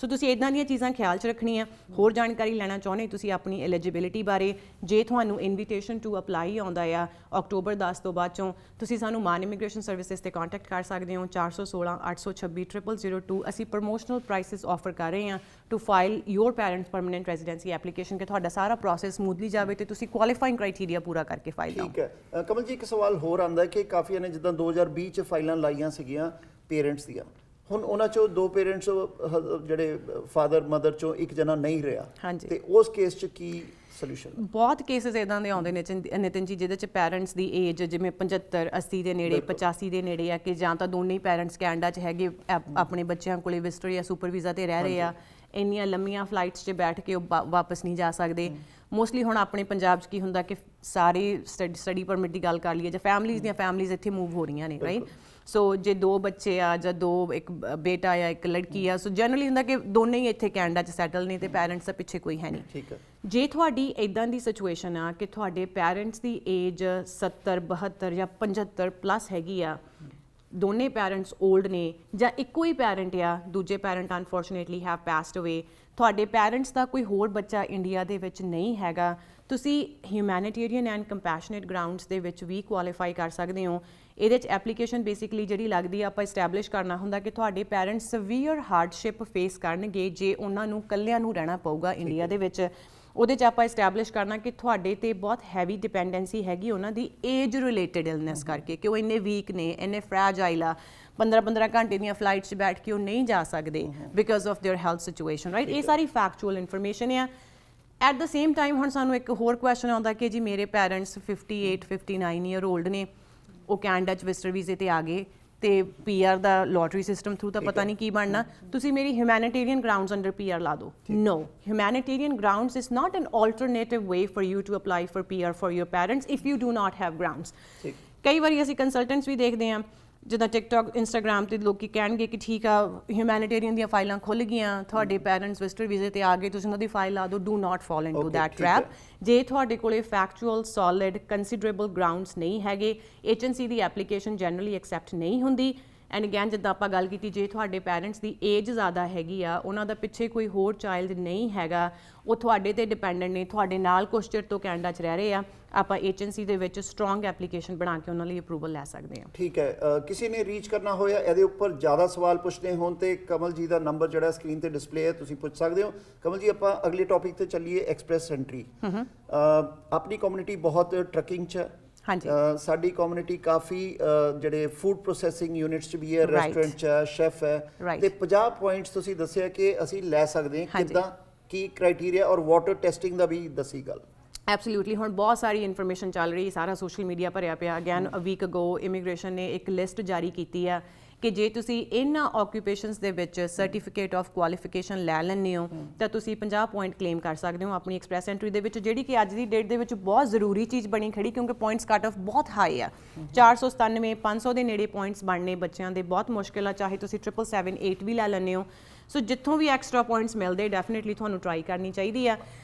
ਸੋ ਤੁਸੀਂ ਇਦਾਂ ਦੀਆਂ ਚੀਜ਼ਾਂ ਖਿਆਲ 'ਚ ਰੱਖਣੀਆਂ। ਹੋਰ ਜਾਣਕਾਰੀ ਲੈਣਾ ਚਾਹੁੰਦੇ ਤੁਸੀਂ ਆਪਣੀ ਐਲੀਜੀਬਿਲਿਟੀ ਬਾਰੇ, ਜੇ ਤੁਹਾਨੂੰ ਇਨਵੀਟੇਸ਼ਨ ਟੂ ਅਪਲਾਈ ਆਉਂਦਾ ਆ ਅਕਤੂਬਰ 10 ਤੋਂ ਬਾਅਦ ਚੋਂ, ਤੁਸੀਂ ਸਾਨੂੰ ਮਾਨ ਇਮੀਗ੍ਰੇਸ਼ਨ ਸਰਵਿਸਿਜ਼ ਤੇ ਕੰਟੈਕਟ ਕਰ ਸਕਦੇ ਹੋ। 416 826 0002। ਅਸੀਂ ਪ੍ਰਮੋਸ਼ਨਲ ਪ੍ਰਾਈਸਿਸ ਆਫਰ ਕਰ ਰਹੇ ਹਾਂ to file your parents permanent residency application, ਕਿ ਤੁਹਾਡਾ ਸਾਰਾ ਪ੍ਰੋਸੈਸ ਸਮੂਥਲੀ ਜਾਵੇ ਤੇ ਤੁਸੀਂ ਕੁਆਲੀਫਾਈਂਗ ਕ੍ਰਾਈਟੀਰੀਆ ਪੂਰਾ ਕਰਕੇ ਫਾਈਲ ਲਾਓ। ਠੀਕ ਹੈ ਕਮਲ ਜੀ, ਇੱਕ ਸਵਾਲ ਹੋਰ ਆਉਂਦਾ ਕਿ ਕਾਫੀਆਂ ਨੇ ਜਿੱਦਾਂ 2020 ਚ ਫਾਈਲਾਂ ਲਾਈਆਂ ਸੀਗੀਆਂ ਪੇਰੈਂਟਸ ਦੀਆਂ, ਹੁਣ ਉਹਨਾਂ ਚੋਂ 2 ਪੇਰੈਂਟਸ ਜਿਹੜੇ ਫਾਦਰ ਮਦਰ ਚੋਂ ਇੱਕ ਜਣਾ ਨਹੀਂ ਰਿਹਾ, ਤੇ ਉਸ ਕੇਸ 'ਚ ਕੀ ਸੋਲੂਸ਼ਨ? ਬਹੁਤ ਕੇਸਿਸ ਇਦਾਂ ਦੇ ਆਉਂਦੇ ਨੇ ਨਿਤਿਨ ਜੀ ਜਿਹਦੇ 'ਚ ਪੈਰੈਂਟਸ ਦੀ ਏਜ ਜਿਵੇਂ 75 80 ਦੇ ਨੇੜੇ, 85 ਦੇ ਨੇੜੇ ਆ, ਕਿ ਜਾਂ ਤਾਂ ਦੋਨੇ ਹੀ ਪੈਰੈਂਟਸ ਕੈਨੇਡਾ 'ਚ ਹੈਗੇ, ਆਪਣੇ ਬੱਚਿਆਂ ਕੋਲੇ ਵਿਜ਼ਟਰ ਜਾਂ ਸੁਪਰ ਵੀਜ਼ਾ ਤੇ ਰਹਿ ਰਹੇ ਆ, ਇੰਨੀਆਂ ਲੰਮੀਆਂ ਫਲਾਈਟਸ 'ਚ ਬੈਠ ਕੇ ਉਹ ਵਾਪਸ ਨਹੀਂ ਜਾ ਸਕਦੇ। ਮੋਸਟਲੀ ਹੁਣ ਆਪਣੇ ਪੰਜਾਬ 'ਚ ਕੀ ਹੁੰਦਾ ਕਿ ਸਾਰੇ ਸਟੱਡੀ ਪਰਮਿਟ ਦੀ ਗੱਲ ਕਰ ਲਈਏ ਜਾਂ ਫੈਮਲੀਜ਼ ਇੱਥੇ ਮੂਵ ਹੋ ਰਹੀਆਂ ਨੇ, ਰਾਈਟ। ਸੋ ਜੇ 2 ਬੱਚੇ ਆ ਜਾਂ ਇੱਕ ਬੇਟਾ ਆ ਇੱਕ ਲੜਕੀ ਆ, ਸੋ ਜਨਰਲੀ ਹੁੰਦਾ ਕਿ ਦੋਨੇ ਹੀ ਇੱਥੇ ਕੈਨੇਡਾ 'ਚ ਸੈਟਲ ਨੇ ਤੇ ਪੈਰੈਂਟਸ ਦਾ ਪਿੱਛੇ ਕੋਈ ਹੈ ਨਹੀਂ। ਠੀਕ ਹੈ। ਜੇ ਤੁਹਾਡੀ ਇਦਾਂ ਦੀ ਸਿਚੁਏਸ਼ਨ ਆ ਕਿ ਤੁਹਾਡੇ ਪੈਰੈਂਟਸ ਦੀ ਏਜ 70 72 ਜਾਂ 75 ਪਲੱਸ ਹੈਗੀ ਆ, ਦੋਨੇ ਪੈਰੈਂਟਸ ਓਲਡ ਨੇ ਜਾਂ ਇੱਕੋ ਹੀ ਪੈਰੈਂਟ ਆ, ਦੂਜੇ ਪੈਰੈਂਟ ਅਨਫੋਰਚੂਨੇਟਲੀ ਹੈਵ ਪੈਸਡ ਅਵੇ, ਤੁਹਾਡੇ ਪੈਰੈਂਟਸ ਦਾ ਕੋਈ ਹੋਰ ਬੱਚਾ ਇੰਡੀਆ ਦੇ ਵਿੱਚ ਨਹੀਂ ਹੈਗਾ, ਤੁਸੀਂ ਹਿਊਮੈਨਿਟੇਰੀਅਨ ਐਂਡ ਕੰਪੈਸ਼ਨੇਟ ਗਰਾਊਂਡਸ ਦੇ ਵਿੱਚ ਵੀ ਕੁਆਲੀਫਾਈ ਕਰ ਸਕਦੇ ਹੋ। ਇਹਦੇ 'ਚ ਐਪਲੀਕੇਸ਼ਨ ਬੇਸਿਕਲੀ ਜਿਹੜੀ ਲੱਗਦੀ ਆ, ਆਪਾਂ ਇਸਟੈਬਲਿਸ਼ ਕਰਨਾ ਹੁੰਦਾ ਕਿ ਤੁਹਾਡੇ ਪੈਰੈਂਟਸ ਸਵੀਅਰ ਹਾਰਡਸ਼ਿਪ ਫੇਸ ਕਰਨਗੇ ਜੇ ਉਹਨਾਂ ਨੂੰ ਇਕੱਲਿਆਂ ਨੂੰ ਰਹਿਣਾ ਪਊਗਾ ਇੰਡੀਆ ਦੇ ਵਿੱਚ। ਉਹਦੇ 'ਚ ਆਪਾਂ ਇਸਟੈਬਲਿਸ਼ ਕਰਨਾ ਕਿ ਤੁਹਾਡੇ 'ਤੇ ਬਹੁਤ ਹੈਵੀ ਡਿਪੈਂਡੈਂਸੀ ਹੈਗੀ ਉਹਨਾਂ ਦੀ ਏਜ ਰਿਲੇਟਡ ਇਲਨੈਸ ਕਰਕੇ, ਕਿ ਉਹ ਇੰਨੇ ਵੀਕ ਨੇ, ਇੰਨੇ ਫਰੈਜਾਈਲ ਆ, 15-15 ਘੰਟੇ ਦੀਆਂ ਫਲਾਈਟਸ 'ਚ ਬੈਠ ਕੇ ਉਹ ਨਹੀਂ ਜਾ ਸਕਦੇ because of there health situation, right. ਇਹ ਸਾਰੀ ਫੈਕਚੁਅਲ ਇਨਫੋਰਮੇਸ਼ਨ ਆ। ਐਟ ਦ ਸੇਮ ਟਾਈਮ ਹੁਣ ਸਾਨੂੰ ਇੱਕ ਹੋਰ ਕੁਐਸਚਨ ਆਉਂਦਾ ਕਿ ਜੀ ਮੇਰੇ ਪੈਰੈਂਟਸ 58-59 ਈਅਰ ਓਲਡ ਨੇ, ਉਹ ਕੈਨੇਡਾ 'ਚ ਵਿਜ਼ਟਰ ਵੀਜ਼ੇ 'ਤੇ ਆ ਗਏ ਤੇ PR ਦਾ ਲੋਟਰੀ ਸਿਸਟਮ ਥਰੂ ਤਾਂ ਪਤਾ ਨਹੀਂ ਕੀ ਬਣਨਾ, ਤੁਸੀਂ ਮੇਰੀ ਹਿਊਮੈਨਿਟੇਰੀਅਨ ਗਰਾਊਂਡਸ ਅੰਡਰ PR ਲਾ ਦਿਓ। No, humanitarian grounds is not an alternative way for you to apply for PR for your parents if you do not have grounds. ਕਈ ਵਾਰੀ ਅਸੀਂ ਕੰਸਲਟੈਂਟਸ ਵੀ ਦੇਖਦੇ ਹਾਂ, ਜਿੱਦਾਂ ਟਿਕਟੌਕ ਇੰਸਟਾਗ੍ਰਾਮ 'ਤੇ ਲੋਕ ਕਹਿਣਗੇ ਕਿ ਠੀਕ ਆ ਹਿਊਮੈਨਿਟੇਰੀਅਨ ਦੀਆਂ ਫਾਈਲਾਂ ਖੁੱਲ੍ਹ ਗਈਆਂ, ਤੁਹਾਡੇ ਪੈਰੈਂਟਸ ਵਿਜ਼ਟਰ ਵੀਜ਼ੇ 'ਤੇ ਆ ਗਏ, ਤੁਸੀਂ ਉਹਨਾਂ ਦੀ ਫਾਈਲ ਲਾ ਦਿਓ। Do not fall into that trap. ਜੇ ਤੁਹਾਡੇ ਕੋਲੇ ਫੈਕਚੁਅਲ ਸੋਲਿਡ ਕੰਸੀਡਰੇਬਲ ਗਰਾਊਂਡਸ ਨਹੀਂ ਹੈਗੇ, HNC ਦੀ ਐਪਲੀਕੇਸ਼ਨ ਜਨਰਲੀ ਐਕਸੈਪਟ ਨਹੀਂ ਹੁੰਦੀ। ਐਂਡ ਅਗੈਨ ਜਿੱਦਾਂ ਆਪਾਂ ਗੱਲ ਕੀਤੀ, ਜੇ ਤੁਹਾਡੇ ਪੈਰੈਂਟਸ ਦੀ ਏਜ ਜ਼ਿਆਦਾ ਹੈਗੀ ਆ, ਉਹਨਾਂ ਦਾ ਪਿੱਛੇ ਕੋਈ ਹੋਰ ਚਾਈਲਡ ਨਹੀਂ ਹੈਗਾ, ਉਹ ਤੁਹਾਡੇ 'ਤੇ ਡਿਪੈਂਡੈਂਟ ਨੇ, ਤੁਹਾਡੇ ਨਾਲ ਕੁਛ ਚਿਰ ਤੋਂ ਕੈਨੇਡਾ 'ਚ ਰਹਿ ਰਹੇ ਆ, ਆਪਾਂ HNC ਦੇ ਵਿੱਚ ਸਟਰੋਂਗ ਐਪਲੀਕੇਸ਼ਨ ਬਣਾ ਕੇ ਉਹਨਾਂ ਲਈ ਅਪਰੂਵਲ ਲੈ ਸਕਦੇ ਹਾਂ। ਠੀਕ ਹੈ। ਕਿਸੇ ਨੇ ਰੀਚ ਕਰਨਾ ਹੋਇਆ, ਇਹਦੇ ਉੱਪਰ ਜ਼ਿਆਦਾ ਸਵਾਲ ਪੁੱਛਣੇ ਹੋਣ ਤੇ ਕਮਲ ਜੀ ਦਾ ਨੰਬਰ ਜਿਹੜਾ ਸਕਰੀਨ ਤੇ ਡਿਸਪਲੇ ਹੈ, ਤੁਸੀਂ ਪੁੱਛ ਸਕਦੇ ਹੋ। ਕਮਲ ਜੀ, ਆਪਾਂ ਅਗਲੇ ਟੌਪਿਕ ਤੇ ਚੱਲੀਏ, ਐਕਸਪ੍ਰੈਸ ਐਂਟਰੀ। ਆਪਣੀ ਕਮਿਊਨਿਟੀ ਬਹੁਤ ਟਰੱਕਿੰਗ 'ਚ ਹੈ। ਹਾਂਜੀ, ਸਾਡੀ ਕਮਿਊਨਿਟੀ ਕਾਫੀ ਜਿਹੜੇ ਫੂਡ ਪ੍ਰੋਸੈਸਿੰਗ ਯੂਨਿਟਸ 'ਚ ਵੀ ਹੈ, ਰੈਸਟੋਰੈਂਟ 'ਚ ਹੈ, ਸ਼ੈਫ ਹੈ, ਤੇ 50 ਪੁਆਇੰਟਸ ਤੁਸੀਂ ਦੱਸਿਆ ਕਿ ਅਸੀਂ ਲੈ ਸਕਦੇ ਹਾਂ। ਕਿੱਦਾਂ, ਕੀ ਕ੍ਰਾਈਟੇਰੀਆ, ਔਰ ਵਾਟਰ ਟੈਸਟਿੰਗ ਦਾ ਵੀ ਦੱਸੀ ਗੱਲ। ਐਬਸੋਲਿਊਟਲੀ। ਹੁਣ ਬਹੁਤ ਸਾਰੀ ਇਨਫੋਰਮੇਸ਼ਨ ਚੱਲ ਰਹੀ, ਸਾਰਾ ਸੋਸ਼ਲ ਮੀਡੀਆ ਭਰਿਆ ਪਿਆ। ਅਗੈਨ ਅ ਵੀਕ ਅਗੋ ਇਮੀਗ੍ਰੇਸ਼ਨ ਨੇ ਇੱਕ ਲਿਸਟ ਜਾਰੀ ਕੀਤੀ ਆ ਕਿ ਜੇ ਤੁਸੀਂ ਇਹਨਾਂ ਆਕਿਊਪੇਸ਼ਨਸ ਦੇ ਵਿੱਚ ਸਰਟੀਫਿਕੇਟ ਆਫ ਕੁਆਲੀਫਿਕੇਸ਼ਨ ਲੈ ਲੈਂਦੇ ਹੋ ਤਾਂ ਤੁਸੀਂ 50 ਪੁਆਇੰਟ ਕਲੇਮ ਕਰ ਸਕਦੇ ਹੋ ਆਪਣੀ ਐਕਸਪ੍ਰੈਸ ਐਂਟਰੀ ਦੇ ਵਿੱਚ, ਜਿਹੜੀ ਕਿ ਅੱਜ ਦੀ ਡੇਟ ਦੇ ਵਿੱਚ ਬਹੁਤ ਜ਼ਰੂਰੀ ਚੀਜ਼ ਬਣੀ ਖੜੀ, ਕਿਉਂਕਿ ਪੁਆਇੰਟਸ ਕੱਟ ਆਫ ਬਹੁਤ ਹਾਈ ਆ। 497 500 ਦੇ ਨੇੜੇ ਪੁਆਇੰਟਸ ਬਣਨੇ ਬੱਚਿਆਂ ਦੇ ਬਹੁਤ ਮੁਸ਼ਕਿਲ ਆ, ਚਾਹੇ ਤੁਸੀਂ 777 8 ਵੀ ਲੈ ਲੈਂਦੇ ਹੋ। ਸੋ ਜਿੱਥੋਂ ਵੀ ਐਕਸਟਰਾ ਪੁਆਇੰਟਸ ਮਿਲਦੇ ਡੈਫੀਨੇਟਲੀ ਤੁਹਾਨੂੰ ਟਰਾਈ ਕਰਨੀ ਚਾਹੀਦੀ ਆ।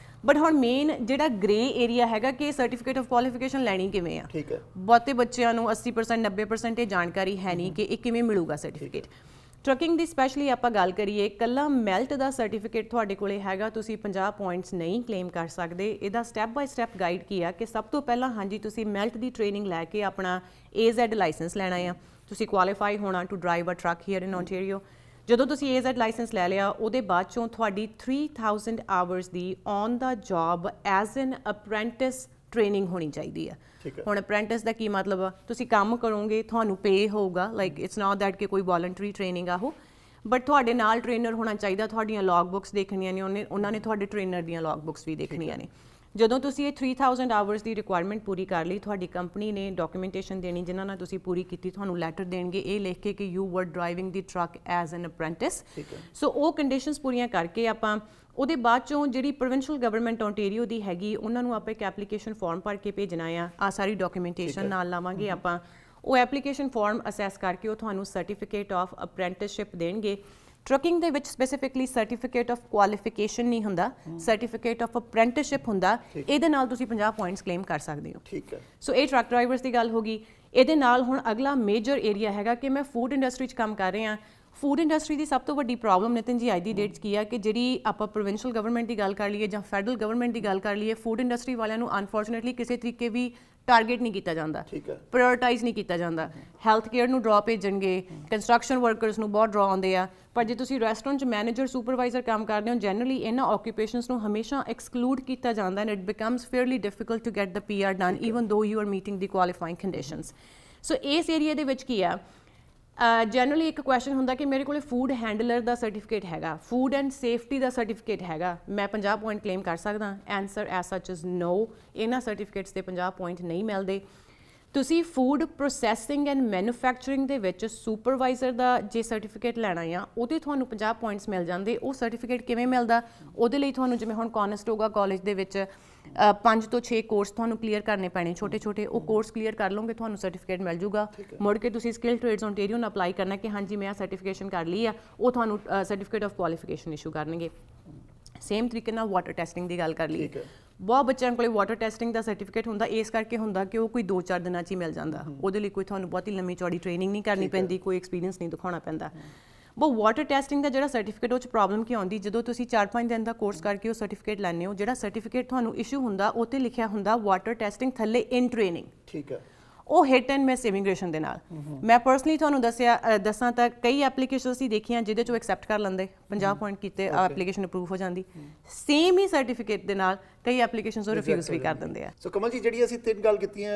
ਬਟ ਹੁਣ ਮੇਨ ਜਿਹੜਾ ਗ੍ਰੇ ਏਰੀਆ ਹੈਗਾ ਕਿ ਸਰਟੀਫਿਕੇਟ ਆਫ ਕੁਆਲੀਫਿਕੇਸ਼ਨ ਲੈਣੀ ਕਿਵੇਂ ਆ। ਠੀਕ ਹੈ। ਬਹੁਤੇ ਬੱਚਿਆਂ ਨੂੰ 80% 90% ਇਹ ਜਾਣਕਾਰੀ ਹੈ ਨਹੀਂ ਕਿ ਇਹ ਕਿਵੇਂ ਮਿਲੂਗਾ ਸਰਟੀਫਿਕੇਟ। ਟਰੱਕਿੰਗ ਦੀ ਸਪੈਸ਼ਲੀ ਆਪਾਂ ਗੱਲ ਕਰੀਏ, ਇਕੱਲਾ ਮੈਲਟ ਦਾ ਸਰਟੀਫਿਕੇਟ ਤੁਹਾਡੇ ਕੋਲੇ ਹੈਗਾ, ਤੁਸੀਂ 50 ਪੁਆਇੰਟਸ ਨਹੀਂ ਕਲੇਮ ਕਰ ਸਕਦੇ। ਇਹਦਾ ਸਟੈਪ ਬਾਏ ਸਟੈਪ ਗਾਈਡ ਕੀ ਆ ਕਿ ਸਭ ਤੋਂ ਪਹਿਲਾਂ ਹਾਂਜੀ ਤੁਸੀਂ ਮੈਲਟ ਦੀ ਟ੍ਰੇਨਿੰਗ ਲੈ ਕੇ ਆਪਣਾ AZ ਲਾਇਸੈਂਸ ਲੈਣਾ ਆ, ਤੁਸੀਂ ਕੁਆਲੀਫਾਈ ਹੋਣਾ to drive a truck here in Ontario. ਜਦੋਂ ਤੁਸੀਂ AZ ਲਾਇਸੈਂਸ ਲੈ ਲਿਆ, ਉਹਦੇ ਬਾਅਦ ਚੋਂ ਤੁਹਾਡੀ 3000 hours the on the job as an apprentice training ਹੋਣੀ ਚਾਹੀਦੀ ਆ। ਹੁਣ ਅਪ੍ਰੈਂਟਿਸ ਦਾ ਕੀ ਮਤਲਬ ਆ, ਤੁਸੀਂ ਕੰਮ ਕਰੋਗੇ, ਤੁਹਾਨੂੰ ਪੇ ਹੋਊਗਾ, ਲਾਈਕ ਇਟਸ ਨਾਟ ਦੈਟ ਕਿ ਕੋਈ ਵੋਲੰਟਰੀ ਟ੍ਰੇਨਿੰਗ ਆ ਉਹ, ਬਟ ਤੁਹਾਡੇ ਨਾਲ ਟ੍ਰੇਨਰ ਹੋਣਾ ਚਾਹੀਦਾ, ਤੁਹਾਡੀਆਂ ਲੌਗ ਬੁੱਕਸ ਦੇਖਣੀਆਂ ਨੇ, ਉਹਨਾਂ ਨੇ ਤੁਹਾਡੇ ਟ੍ਰੇਨਰ ਦੀਆਂ ਲੌਗ ਬੁੱਕਸ ਵੀ ਦੇਖਣੀਆਂ ਨੇ। ਜਦੋਂ ਤੁਸੀਂ ਇਹ 3000 ਆਵਰਸ ਦੀ ਰਿਕੁਆਇਰਮੈਂਟ ਪੂਰੀ ਕਰ ਲਈ, ਤੁਹਾਡੀ ਕੰਪਨੀ ਨੇ ਡਾਕੂਮੈਂਟੇਸ਼ਨ ਦੇਣੀ ਜਿਨ੍ਹਾਂ ਨਾਲ ਤੁਸੀਂ ਪੂਰੀ ਕੀਤੀ, ਤੁਹਾਨੂੰ ਲੈਟਰ ਦੇਣਗੇ ਇਹ ਲਿਖ ਕੇ ਕਿ you were driving the truck as an apprentice. ਸੋ ਉਹ ਕੰਡੀਸ਼ਨਸ ਪੂਰੀਆਂ ਕਰਕੇ ਆਪਾਂ ਉਹਦੇ ਬਾਅਦ ਚੋਂ ਜਿਹੜੀ ਪ੍ਰੋਵਿੰਸ਼ੀਅਲ ਗਵਰਨਮੈਂਟ ਓਨਟਾਰੀਓ ਦੀ ਹੈਗੀ, ਉਹਨਾਂ ਨੂੰ ਆਪਾਂ ਇੱਕ ਐਪਲੀਕੇਸ਼ਨ ਫਾਰਮ ਭਰ ਕੇ ਭੇਜਣਾ ਆ ਸਾਰੀ ਡਾਕੂਮੈਂਟੇਸ਼ਨ ਨਾਲ ਲਾਵਾਂਗੇ ਆਪਾਂ। ਉਹ ਐਪਲੀਕੇਸ਼ਨ ਫਾਰਮ ਅਸੈਸ ਕਰਕੇ ਉਹ ਤੁਹਾਨੂੰ ਸਰਟੀਫਿਕੇਟ ਆਫ ਅਪ੍ਰੈਂਟਿਸਸ਼ਿਪ ਦੇਣਗੇ। ਟਰੱਕਿੰਗ ਦੇ ਵਿੱਚ ਸਪੈਸੀਫਿਕਲੀ ਸਰਟੀਫਿਕੇਟ ਆਫ ਕੁਆਲੀਫਿਕੇਸ਼ਨ ਨਹੀਂ ਹੁੰਦਾ, ਸਰਟੀਫਿਕੇਟ ਆਫ ਅਪ੍ਰੈਂਟਿਸਸ਼ਿਪ ਹੁੰਦਾ। ਇਹਦੇ ਨਾਲ ਤੁਸੀਂ 50 ਪੁਆਇੰਟਸ ਕਲੇਮ ਕਰ ਸਕਦੇ ਹੋ। ਠੀਕ ਹੈ। ਸੋ ਇਹ ਟਰੱਕ ਡਰਾਈਵਰਸ ਦੀ ਗੱਲ ਹੋ ਗਈ। ਇਹਦੇ ਨਾਲ ਹੁਣ ਅਗਲਾ ਮੇਜਰ ਏਰੀਆ ਹੈਗਾ ਕਿ ਮੈਂ ਫੂਡ ਇੰਡਸਟਰੀ 'ਚ ਕੰਮ ਕਰ ਰਿਹਾ। ਫੂਡ ਇੰਡਸਟਰੀ ਦੀ ਸਭ ਤੋਂ ਵੱਡੀ ਪ੍ਰੋਬਲਮ ਨਿਤਿਨ ਜੀ ਅੱਜ ਦੀ ਡੇਟ 'ਚ ਕੀ ਆ ਕਿ ਜਿਹੜੀ ਆਪਾਂ ਪ੍ਰੋਵਿੰਸ਼ੀਅਲ ਗਵਰਨਮੈਂਟ ਦੀ ਗੱਲ ਕਰ ਲਈਏ ਜਾਂ ਫੈਡਰਲ ਗਵਰਨਮੈਂਟ ਦੀ ਗੱਲ ਕਰ ਲਈਏ, ਫੂਡ ਇੰਡਸਟਰੀ ਵਾਲਿਆਂ ਨੂੰ ਅਨਫੋਰਚੂਨੇਟਲੀ ਕਿਸੇ ਤਰੀਕੇ ਵੀ ਟਾਰਗੇਟ ਨਹੀਂ ਕੀਤਾ ਜਾਂਦਾ, ਪ੍ਰਾਇੋਰਟਾਈਜ਼ ਨਹੀਂ ਕੀਤਾ ਜਾਂਦਾ। ਹੈਲਥ ਕੇਅਰ ਨੂੰ ਡਰਾ ਭੇਜਣਗੇ, ਕੰਸਟਰਕਸ਼ਨ ਵਰਕਰਸ ਨੂੰ ਬਹੁਤ ਡਰਾ ਆਉਂਦੇ ਆ, ਪਰ ਜੇ ਤੁਸੀਂ ਰੈਸਟੋਰੈਂਟ 'ਚ ਮੈਨੇਜਰ ਸੁਪਰਵਾਈਜ਼ਰ ਕੰਮ ਕਰਦੇ ਹੋ, ਜਨਰਲੀ ਇਹਨਾਂ ਆਕਿਊਪੇਸ਼ਨਸ ਨੂੰ ਹਮੇਸ਼ਾ ਐਕਸਕਲੂਡ ਕੀਤਾ ਜਾਂਦਾ and it becomes fairly difficult to get the PR done even though you are meeting the qualifying conditions. So ਇਸ ਏਰੀਆ ਦੇ ਵਿੱਚ ਕੀ ਆ, ਜਨਰਲੀ ਇੱਕ ਕੁਐਸਚਨ ਹੁੰਦਾ ਕਿ ਮੇਰੇ ਕੋਲ ਫੂਡ ਹੈਂਡਲਰ ਦਾ ਸਰਟੀਫਿਕੇਟ ਹੈਗਾ, food and safety the certificate ਹੈਗਾ, ਮੈਂ 50 ਪੁਆਇੰਟ ਕਲੇਮ ਕਰ ਸਕਦਾ? ਆਨਸਰ ਐਜ਼ ਸੱਚ ਇਜ਼ ਨੋ। ਇਹਨਾਂ ਸਰਟੀਫਿਕੇਟਸ ਤੇ 50 ਪੁਆਇੰਟ ਨਹੀਂ ਮਿਲਦੇ। ਤੁਸੀਂ ਫੂਡ ਪ੍ਰੋਸੈਸਿੰਗ ਐਂਡ ਮੈਨੂਫੈਕਚਰਿੰਗ ਦੇ ਵਿੱਚ ਸੁਪਰਵਾਈਜ਼ਰ ਦਾ ਜੇ ਸਰਟੀਫਿਕੇਟ ਲੈਣਾ ਆ ਉਹਦੇ ਤੁਹਾਨੂੰ 50 ਪੁਆਇੰਟਸ ਮਿਲ ਜਾਂਦੇ। ਉਹ ਸਰਟੀਫਿਕੇਟ ਕਿਵੇਂ ਮਿਲਦਾ? ਉਹਦੇ ਲਈ ਤੁਹਾਨੂੰ ਜਿਵੇਂ ਹੁਣ ਕੋਨਸਟੋਗਾ ਕਾਲਜ ਦੇ ਵਿੱਚ 5 ਤੋਂ 6 ਕੋਰਸ ਤੁਹਾਨੂੰ ਕਲੀਅਰ ਕਰਨੇ ਪੈਣੇ ਛੋਟੇ ਛੋਟੇ। ਉਹ ਕੋਰਸ ਕਲੀਅਰ ਕਰ ਲਓਗੇ ਤੁਹਾਨੂੰ ਸਰਟੀਫਿਕੇਟ ਮਿਲ ਜੂਗਾ। ਮੁੜ ਕੇ ਤੁਸੀਂ ਸਕਿੱਲ ਟ੍ਰੇਡਸ ਓਨਟਾਰੀਓ ਨੂੰ ਅਪਲਾਈ ਕਰਨਾ ਕਿ ਹਾਂਜੀ ਮੈਂ ਸਰਟੀਫਿਕੇਸ਼ਨ ਕਰ ਲਈ ਆ, ਉਹ ਤੁਹਾਨੂੰ ਸਰਟੀਫਿਕੇਟ ਆਫ ਕੁਆਲੀਫਿਕੇਸ਼ਨ ਇਸ਼ੂ ਕਰਨਗੇ। ਸੇਮ ਤਰੀਕੇ ਨਾਲ ਵਾਟਰ ਟੈਸਟਿੰਗ ਦੀ ਗੱਲ ਕਰ ਲਈ, ਬਹੁਤ ਬੱਚਿਆਂ ਕੋਲ ਵਾਟਰ ਟੈਸਟਿੰਗ ਦਾ ਸਰਟੀਫਿਕੇਟ ਹੁੰਦਾ, ਇਸ ਕਰਕੇ ਹੁੰਦਾ ਕਿ ਉਹ ਕੋਈ 2-4 ਦਿਨਾਂ 'ਚ ਹੀ ਮਿਲ ਜਾਂਦਾ। ਉਹਦੇ ਲਈ ਕੋਈ ਤੁਹਾਨੂੰ ਬਹੁਤੀ ਲੰਮੀ ਚੌੜੀ ਟ੍ਰੇਨਿੰਗ ਨਹੀਂ ਕਰਨੀ ਪੈਂਦੀ, ਕੋਈ ਐਕਸਪੀਰੀਅੰਸ ਨਹੀਂ ਦਿਖਾਉਣਾ ਪੈਂਦਾ। ਬਟ ਵਾਟਰ ਟੈਸਟਿੰਗ ਦਾ ਜਿਹੜਾ ਸਰਟੀਫਿਕੇਟ ਉਹ 'ਚ ਪ੍ਰੋਬਲਮ ਕੀ ਆਉਂਦੀ, ਜਦੋਂ ਤੁਸੀਂ 4-5 ਦਿਨ ਦਾ ਕੋਰਸ ਕਰਕੇ ਉਹ ਸਰਟੀਫਿਕੇਟ ਲੈਂਦੇ ਹੋ, ਜਿਹੜਾ ਸਰਟੀਫਿਕੇਟ ਤੁਹਾਨੂੰ ਇਸ਼ੂ ਹੁੰਦਾ ਉਹ 'ਤੇ ਲਿਖਿਆ ਹੁੰਦਾ ਵਾਟਰ ਟੈਸਟਿੰਗ ਥੱਲੇ ਇਨ ਟ੍ਰੇਨਿੰਗ। ਠੀਕ ਹੈ। ਉਹ ਹਿੱਟ ਐਂਡ ਮਿਸ ਇਮੀਗ੍ਰੇਸ਼ਨ ਦੇ ਨਾਲ। ਮੈਂ ਪਰਸਨਲੀ ਤੁਹਾਨੂੰ ਦੱਸਾਂ ਤਾਂ ਕਈ ਐਪਲੀਕੇਸ਼ਨਸ ਅਸੀਂ ਦੇਖੀਆਂ ਜਿਹਦੇ 'ਚੋਂ ਐਕਸੈਪਟ ਕਰ ਲੈਂਦੇ, 50 ਪੁਆਇੰਟ ਕੀਤੇ ਐਪਲੀਕੇਸ਼ਨ ਅਪਰੂਵ ਹੋ ਜਾਂਦੀ। ਸੇਮ ਹੀ ਸਰਟੀਫਿਕੇਟ ਦੇ ਨਾਲ ਕਈ ਐਪਲੀਕੇਸ਼ਨਸ ਉਹ ਰਿਫਿਊਜ਼ ਵੀ ਕਰ ਦਿੰਦੇ ਆ। ਸੋ ਕਮਲ ਜੀ, ਜਿਹੜੀ ਅਸੀਂ 3 ਗੱਲ ਕੀਤੀਆਂ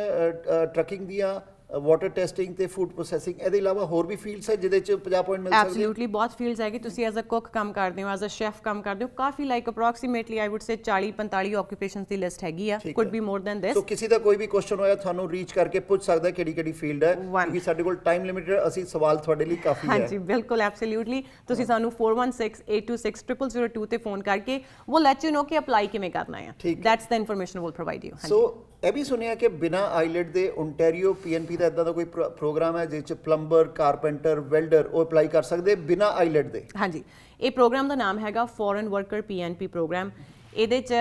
ਟਰੱਕਿੰਗ ਦੀਆਂ, ਵਾਟਰ ਟੈਸਟਿੰਗ ਤੇ ਫੂਡ ਪ੍ਰੋਸੈਸਿੰਗ, ਇਹਦੇ ਇਲਾਵਾ ਹੋਰ ਵੀ ਫੀਲਡਸ ਹੈ ਜਿਹਦੇ 'ਚ 50 ਪੁਆਇੰਟ ਮਿਲ ਸਕਦੇ? ਐਬਸੋਲੂਟਲੀ ਬਹੁਤ ਫੀਲਡਸ ਹੈਗੇ। ਤੁਸੀਂ ਐਜ਼ ਅ ਕੁੱਕ ਕੰਮ ਕਰਦੇ ਹੋ, ਐਜ਼ ਅ ਸ਼ੈਫ ਕੰਮ ਕਰਦੇ ਹੋ, ਕਾਫੀ like approximately I would say 40-45 occupations ਦੀ ਲਿਸਟ ਹੈਗੀ ਆ। Could be more than this. So ਕਿਸੇ ਦਾ ਕੋਈ ਵੀ ਕੁਐਸਚਨ ਹੋਇਆ ਤੁਹਾਨੂੰ ਰੀਚ ਕਰਕੇ ਪੁੱਛ ਸਕਦਾ ਕਿਹੜੀ ਫੀਲਡ ਹੈ, ਕਿਉਂਕਿ ਸਾਡੇ ਕੋਲ ਟਾਈਮ ਲਿਮਿਟਡ ਹੈ। ਅਸੀਂ ਸਵਾਲ ਤੁਹਾਡੇ ਲਈ ਕਾਫੀ ਹੈ। ਹਾਂਜੀ ਬਿਲਕੁਲ, ਐਬਸੋਲੂਟਲੀ। ਤੁਸੀਂ ਸਾਨੂੰ 4168260002 ਤੇ ਫੋਨ ਕਰਕੇ ਉਹ ਲੈਟ ਯੂ ਨੋ ਕਿ ਅਪਲਾਈ ਕਿਵੇਂ ਕਰਨਾ ਹੈ। That's the information will provide you. So ਇਹ ਵੀ ਸੁਣਿਆ ਕਿ ਬਿਨਾਂ ਆਈਲੈਟ ਦੇ ਓਨਟਾਰੀਓ PNP ਦਾ ਇਦਾਂ ਦਾ ਕੋਈ ਪ੍ਰੋਗਰਾਮ ਹੈ ਜਿਸ 'ਚ ਪਲੰਬਰ, ਕਾਰਪੈਂਟਰ, ਵੈਲਡਰ ਉਹ ਅਪਲਾਈ ਕਰ ਸਕਦੇ ਬਿਨਾਂ ਆਈਲੈਟ ਦੇ? ਹਾਂਜੀ, ਇਹ ਪ੍ਰੋਗਰਾਮ ਦਾ ਨਾਮ ਹੈਗਾ ਫੋਰਨ ਵਰਕਰ PNP ਪ੍ਰੋਗਰਾਮ। ਇਹਦੇ 'ਚ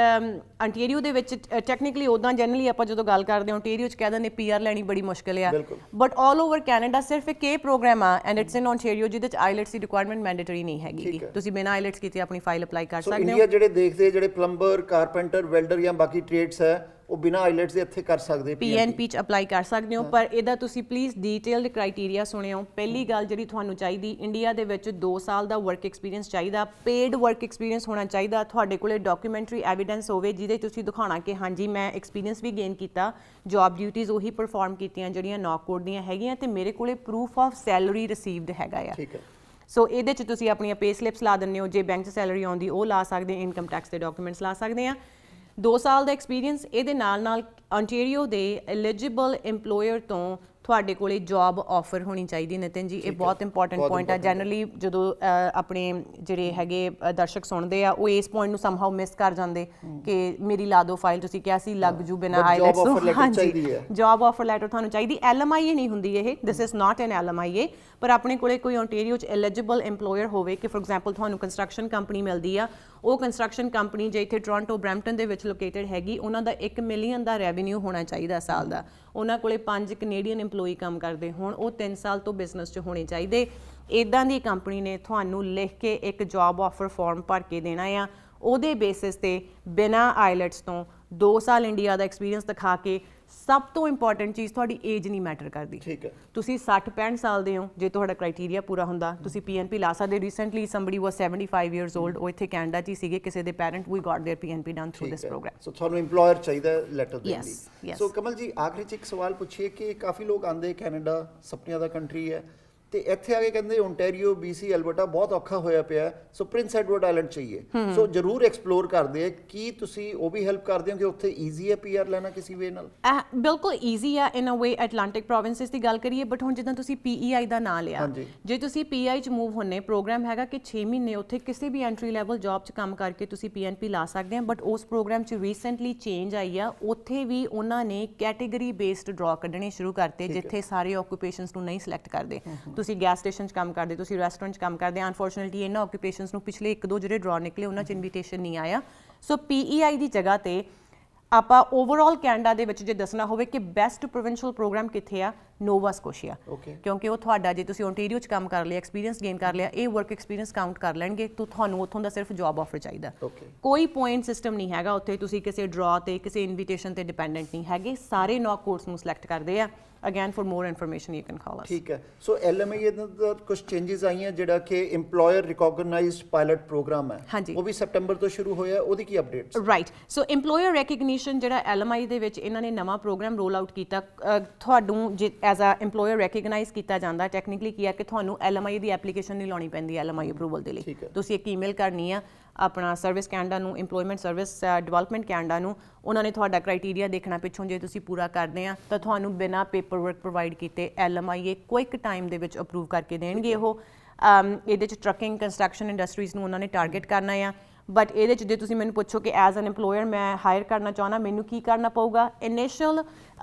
ਅੰਟੀਰੀਓ ਦੇ ਵਿੱਚ ਟੈਕਨੀਕਲੀ ਉੱਦਾਂ ਜਨਰਲੀ ਆਪਾਂ ਜਦੋਂ ਗੱਲ ਕਰਦੇ ਹਾਂ ਓਨਟਾਰੀਓ 'ਚ ਕਹਿ ਦਿੰਦੇ PR ਲੈਣੀ ਬੜੀ ਮੁਸ਼ਕਿਲ ਆ, ਬਟ ਆਲ ਓਵਰ ਕੈਨੇਡਾ ਸਿਰਫ ਇੱਕ ਇਹ ਪ੍ਰੋਗਰਾਮ ਆ ਐਂਡ ਇਟਸ ਇਨ ਓਨਟਾਰੀਓ ਜਿਹਦੇ 'ਚ ਆਈਲੈਟਸ ਦੀ ਰਿਕੁਆਇਰਮੈਂਟ ਮੈਂਡੇਟਰੀ ਨਹੀਂ ਹੈਗੀ। ਤੁਸੀਂ ਬਿਨਾਂ ਆਈਲੈਟਸ ਕੀਤੇ ਆਪਣੀ ਫਾਈਲ ਅਪਲਾਈ ਕਰ ਸਕਦੇ ਹੋ। ਇੰਡੀਆ ਜਿਹੜੇ ਦੇਖਦੇ ਜਿਹੜੇ ਪਲੰਬਰ, ਕਾਰਪੈਂਟਰ, ਵੈਲਡਰ ਜਾਂ ਬਾਕੀ ਟ੍ਰੇਡਸ ਹੈ ਉਹ ਬਿਨਾਂ ਆਈਲੈਟਸ ਦੇ ਇੱਥੇ ਕਰ ਸਕਦੇ PNP 'ਚ ਅਪਲਾਈ ਕਰ ਸਕਦੇ ਹੋ। ਪਰ ਇਹਦਾ ਤੁਸੀਂ ਪਲੀਜ਼ ਡੀਟੇਲਡ ਕ੍ਰਾਈਟੇਰੀਆ ਸੁਣਿਓ। ਪਹਿਲੀ ਗੱਲ ਜਿਹੜੀ ਤੁਹਾਨੂੰ ਚਾਹੀਦੀ, ਇੰਡੀਆ ਦੇ ਵਿੱਚ 2 ਸਾਲ ਦਾ ਵਰਕ ਐਕਸਪੀਰੀਅੰਸ ਚਾਹੀਦਾ, ਪੇਡ ਵਰਕ ਐਕਸਪੀਰੀਅੰਸ ਹੋਣਾ ਚਾਹੀਦਾ। ਤੁਹਾਡੇ ਕੋਲੇ ਡਾਕੂਮੈਂਟਰੀ ਐਵੀਡੈਂਸ ਹੋਵੇ ਜਿਹਦੇ ਤੁਸੀਂ ਦਿਖਾਉਣਾ ਕਿ ਹਾਂਜੀ ਮੈਂ ਐਕਸਪੀਰੀਅੰਸ ਵੀ ਗੇਨ ਕੀਤਾ, ਜੌਬ ਡਿਊਟੀਜ਼ ਉਹੀ ਪਰਫਾਰਮ ਕੀਤੀਆਂ ਜਿਹੜੀਆਂ ਨੌਕਕੋਡ ਦੀਆਂ ਹੈਗੀਆਂ, ਤੇ ਮੇਰੇ ਕੋਲੇ ਪ੍ਰੂਫ ਆਫ ਸੈਲਰੀ ਰਿਸੀਵਡ ਹੈਗਾ ਆ। ਸੋ ਇਹਦੇ 'ਚ ਤੁਸੀਂ ਆਪਣੀਆਂ ਪੇ ਸਲਿਪਸ ਲਾ ਦਿੰਦੇ ਹੋ, ਜੇ ਬੈਂਕ 'ਚ ਸੈਲਰੀ ਆਉਂਦੀ ਉਹ ਲਾ ਸਕਦੇ, ਇਨਕਮ ਟੈਕਸ ਦੇ ਡਾਕੂਮੈਂਟਸ ਲਾ ਸਕਦੇ ਆ। 2 ਸਾਲ ਦਾ ਐਕਸਪੀਰੀਅੰਸ, ਇਹਦੇ ਨਾਲ ਓਨਟਾਰੀਓ ਦੇ ਐਲੀਜੀਬਲ EMPLOYER ਤੋਂ ਤੁਹਾਡੇ ਕੋਲੇ ਜੌਬ ਆਫਰ ਹੋਣੀ ਚਾਹੀਦੀ। ਨਿਤਿਨ ਜੀ, ਇਹ ਬਹੁਤ ਇੰਪੋਰਟੈਂਟ ਪੁਆਇੰਟ ਆ। ਜਨਰਲੀ ਜਦੋਂ ਆਪਣੇ ਜਿਹੜੇ ਹੈਗੇ ਦਰਸ਼ਕ ਸੁਣਦੇ ਆ ਉਹ ਇਸ ਪੁਆਇੰਟ ਨੂੰ ਸਮਹਾਉ ਮਿਸ ਕਰ ਜਾਂਦੇ ਕਿ ਮੇਰੀ ਲਾ ਦਿਓ ਫਾਈਲ, ਤੁਸੀਂ ਕਿਹਾ ਸੀ ਲੱਗ ਜੂ ਬਿਨਾਂ ਆਈਲੈਟਸ ਤੋਂ। ਹਾਂਜੀ, ਜੌਬ ਆਫਰ ਲੈਟਰ ਤੁਹਾਨੂੰ ਚਾਹੀਦੀ। LMIA ਨਹੀਂ ਹੁੰਦੀ ਇਹ, this is not N LMIA, ਪਰ ਆਪਣੇ ਕੋਲੇ ਕੋਈ ਓਨਟਾਰੀਓ 'ਚ ਐਲੀਜੀਬਲ EMPLOYER ਹੋਵੇ ਕਿ ਫੋਰ ਐਗਜ਼ਾਮਪਲ ਤੁਹਾਨੂੰ ਕੰਸਟਰਕਸ਼ਨ ਕੰਪਨੀ ਮਿਲਦੀ ਆ, ਉਹ ਕੰਸਟਰਕਸ਼ਨ ਕੰਪਨੀ ਜੇ ਇੱਥੇ ਟੋਰਾਂਟੋ, ਬਰੈਂਪਟਨ ਦੇ ਵਿੱਚ ਲੋਕੇਟਡ ਹੈਗੀ, ਉਹਨਾਂ ਦਾ 1 ਮਿਲੀਅਨ ਦਾ ਰੈਵਨਿਊ ਹੋਣਾ ਚਾਹੀਦਾ ਸਾਲ ਦਾ। ਉਹਨਾਂ ਕੋਲੇ 5 ਕੈਨੇਡੀਅਨ EMPLOYE ਕੰਮ ਕਰਦੇ ਹੋਣ, ਉਹ 3 ਸਾਲ ਤੋਂ ਬਿਜ਼ਨਸ 'ਚ ਹੋਣੇ ਚਾਹੀਦੇ। ਇੱਦਾਂ ਦੀ ਕੰਪਨੀ ਨੇ ਤੁਹਾਨੂੰ ਲਿਖ ਕੇ ਇੱਕ ਜੌਬ ਆਫਰ ਫਾਰਮ ਭਰ ਕੇ ਦੇਣਾ ਆ। ਉਹਦੇ ਬੇਸਿਸ ਤੇ ਬਿਨਾਂ ਆਈਲੈਟਸ ਤੋਂ 2 ਸਾਲ ਇੰਡੀਆ ਦਾ ਐਕਸਪੀਰੀਅੰਸ ਦਿਖਾ ਕੇ, ਸਭ ਤੋਂ ਇੰਪੋਰਟੈਂਟ ਚੀਜ਼ ਤੁਹਾਡੀ ਏਜ ਨਹੀਂ ਮੈਟਰ ਕਰਦੀ। ਤੁਸੀਂ 60-65 ਸਾਲ ਦੇ ਹੋ, ਜੇ ਤੁਹਾਡਾ ਕ੍ਰਾਈਟੇਰੀਆ ਪੂਰਾ ਹੁੰਦਾ ਤੁਸੀਂ PNP ਲਾ ਸਕਦੇ। Recently somebody was 75 years old, ਉਹ ਇੱਥੇ ਕੈਨੇਡਾ 'ਚ ਹੀ ਸੀਗੇ, ਕਿਸੇ ਦੇ ਪੈਰੈਂਟ ਵੀ got there PNP done through this program. So ਤੁਹਾਨੂੰ EMPLOYER ਚਾਹੀਦਾ ਲੈਟਰ ਦੇਣ ਲਈ। ਸੋ ਕਮਲ ਜੀ, ਆਖਰੀ 'ਚ ਇੱਕ ਸਵਾਲ ਪੁੱਛੀਏ ਕਿ ਕਾਫੀ ਲੋਕ ਆਉਂਦੇ, ਕੈਨੇਡਾ ਸੁਪਨਿਆਂ ਦਾ ਕੰਟਰੀ ਹੈ, ਤੇ ਇੱਥੇ ਆ ਕੇ ਕਹਿੰਦੇ ਓਨਟਾਰੀਓ, BC, ਐਲਬਰਟਾ ਬਹੁਤ ਔਖਾ ਹੋਇਆ ਪਿਆ, ਸੋ ਪ੍ਰਿੰਸ ਐਡਵਰਡ ਆਈਲੈਂਡ ਚਾਹੀਏ। ਸੋ ਜ਼ਰੂਰ ਐਕਸਪਲੋਰ ਕਰਦੇ ਆ, ਕੀ ਤੁਸੀਂ ਉਹ ਵੀ ਹੈਲਪ ਕਰਦੇ ਹੋ ਕਿ ਉੱਥੇ ਈਜ਼ੀ ਹੈ PR ਲੈਣਾ ਕਿਸੇ ਵੇ ਨਾਲ? ਬਿਲਕੁਲ ਈਜ਼ੀ ਆ ਇਨ ਅ ਵੇ। ਐਟਲਾਂਟਿਕ ਪ੍ਰੋਵਿੰਸਿਸ ਦੀ ਗੱਲ ਕਰੀਏ, ਬਟ ਹੁਣ ਜਿੱਦਾਂ ਤੁਸੀਂ PEI ਦਾ ਨਾਂ ਲਿਆ, ਜੇ ਤੁਸੀਂ PEI 'ਚ ਮੂਵ ਹੁੰਨੇ, ਪ੍ਰੋਗਰਾਮ ਹੈਗਾ ਕਿ 6 ਮਹੀਨੇ ਉੱਥੇ ਕਿਸੇ ਵੀ ਐਂਟਰੀ ਲੈਵਲ ਜੌਬ 'ਚ ਕੰਮ ਕਰਕੇ ਤੁਸੀਂ PNP ਲਾ ਸਕਦੇ ਆ। ਬਟ ਉਸ ਪ੍ਰੋਗਰਾਮ 'ਚ ਰੀਸੈਂਟਲੀ ਚੇਂਜ ਆਈ ਆ, ਉੱਥੇ ਵੀ ਉਹਨਾਂ ਨੇ ਕੈਟੇਗਰੀ ਬੇਸਡ ਡਰਾ ਕੱਢਣੇ ਸ਼ੁਰੂ ਕਰਤੇ, ਜਿੱਥੇ ਸਾਰੇ ਆਕੂਪੇਸ਼ਨਸ ਨੂੰ ਨਹੀਂ ਸਿਲੈਕਟ ਕਰਦੇ। ਤੁਸੀਂ ਗੈਸ ਸਟੇਸ਼ਨ 'ਚ ਕੰਮ ਕਰਦੇ, ਤੁਸੀਂ ਰੈਸਟੋਰੈਂਟ 'ਚ ਕੰਮ ਕਰਦੇ, ਅਨਫੋਰਚੂਨੇਟਲੀ ਇਹਨਾਂ ਆਕੂਪੇਸ਼ਨਸ ਨੂੰ ਪਿਛਲੇ 1-2 ਜਿਹੜੇ ਡਰਾ ਨਿਕਲੇ ਉਹਨਾਂ 'ਚ ਇਨਵੀਟੇਸ਼ਨ ਨਹੀਂ ਆਇਆ। ਸੋ PEI ਦੀ ਜਗ੍ਹਾ ਤੇ ਆਪਾਂ ਓਵਰਆਲ ਕੈਨੇਡਾ ਦੇ ਵਿੱਚ ਜੇ ਦੱਸਣਾ ਹੋਵੇ ਕਿ ਬੈਸਟ ਪ੍ਰੋਵਿੰਸ਼ੀਅਲ ਪ੍ਰੋਗਰਾਮ ਕਿੱਥੇ ਆ, ਨੋਵਾ ਸਕੋਸ਼ੀਆ, ਕਿਉਂਕਿ ਉਹ ਤੁਹਾਡਾ ਜੇ ਤੁਸੀਂ ਓਨਟਾਰੀਓ 'ਚ ਕੰਮ ਕਰ ਲਿਆ, ਐਕਸਪੀਰੀਅੰਸ ਗੇਨ ਕਰ ਲਿਆ, ਇਹ ਵਰਕ ਐਕਸਪੀਰੀਅੰਸ ਕਾਊਂਟ ਕਰ ਲੈਣਗੇ, ਤਾਂ ਤੁਹਾਨੂੰ ਉੱਥੋਂ ਦਾ ਸਿਰਫ ਜੌਬ ਆਫਰ ਚਾਹੀਦਾ। ਕੋਈ ਪੁਆਇੰਟ ਸਿਸਟਮ ਨਹੀਂ ਹੈਗਾ ਉੱਥੇ, ਤੁਸੀਂ ਕਿਸੇ ਡਰਾ ਤੇ, ਕਿਸੇ ਇਨਵੀਟੇਸ਼ਨ ਤੇ ਡਿਪੈਂਡੈਂਟ ਨਹੀਂ ਹੈਗੇ। ਸਾਰੇ ਨੌਕ ਕੋਰਸ ਨੂੰ ਸਿਲੈਕਟ ਕਰਦੇ ਆ। Again, for more information you can call us. ਠੀਕ ਹੈ। ਸੋ LMIA ਦਾ ਕੁਝ ਚੇਂਜਸ ਆਈਆਂ, ਜਿਹੜਾ ਕਿ EMPLOYER ਰਿਕੋਗਨਾਈਜ਼ਡ ਪਾਇਲਟ ਪ੍ਰੋਗਰਾਮ ਹੈ, ਉਹ ਵੀ ਸੈਪਟੈਂਬਰ ਤੋਂ ਸ਼ੁਰੂ ਹੋਇਆ, ਉਹਦੀ ਕੀ ਅਪਡੇਟਸ? ਰਾਈਟ, ਸੋ EMPLOYER ਰੈਕਗਨੀਸ਼ਨ ਜਿਹੜਾ LMI ਦੇ ਵਿੱਚ ਇਹਨਾਂ ਨੇ ਨਵਾਂ ਪ੍ਰੋਗਰਾਮ ਰੋਲ ਆਊਟ ਕੀਤਾ। ਤੁਹਾਨੂੰ ਜੇ ਐਜ਼ ਅ EMPLOYER ਰੈਕਗਨਾਈਜ਼ ਕੀਤਾ ਜਾਂਦਾ, ਟੈਕਨੀਕਲੀ ਕੀ ਹੈ ਕਿ ਤੁਹਾਨੂੰ LMI ਦੀ ਐਪਲੀਕੇਸ਼ਨ ਨਹੀਂ ਲਾਉਣੀ ਪੈਂਦੀ LMI ਅਪਰੂਵਲ ਦੇ ਲਈ। ਤੁਸੀਂ ਇੱਕ ਈਮੇਲ ਕਰਨੀ ਆ, ਆਪਣਾ ਸਰਵਿਸ ਕੈਨੇਡਾ ਨੂੰ, ਇੰਪਲੋਇਮੈਂਟ ਸਰਵਿਸ ਡਿਵੈਲਪਮੈਂਟ ਕੈਨੇਡਾ ਨੂੰ, ਉਹਨਾਂ ਨੇ ਤੁਹਾਡਾ ਕ੍ਰਾਈਟੇਰੀਆ ਦੇਖਣਾ ਪਿੱਛੋਂ, ਜੇ ਤੁਸੀਂ ਪੂਰਾ ਕਰਦੇ ਆ ਤਾਂ ਤੁਹਾਨੂੰ ਬਿਨਾਂ ਪੇਪਰ ਵਰਕ ਪ੍ਰੋਵਾਈਡ ਕੀਤੇ LMIA ਕੁਇਕ ਟਾਈਮ ਦੇ ਵਿੱਚ ਅਪਰੂਵ ਕਰਕੇ ਦੇਣਗੇ ਉਹ। ਇਹਦੇ 'ਚ ਟਰੱਕਿੰਗ, ਕੰਸਟਰਕਸ਼ਨ ਇੰਡਸਟਰੀਜ਼ ਨੂੰ ਉਹਨਾਂ ਨੇ ਟਾਰਗੇਟ ਕਰਨਾ ਆ। ਬਟ ਇਹਦੇ 'ਚ ਜੇ ਤੁਸੀਂ ਮੈਨੂੰ ਪੁੱਛੋ ਕਿ ਐਜ਼ ਐਨ ਇੰਪਲੋਇਰ ਮੈਂ ਹਾਇਰ ਕਰਨਾ ਚਾਹੁੰਦਾ, ਮੈਨੂੰ ਕੀ ਕਰਨਾ ਪਊਗਾ? ਇਨੀਸ਼ੀਅਲ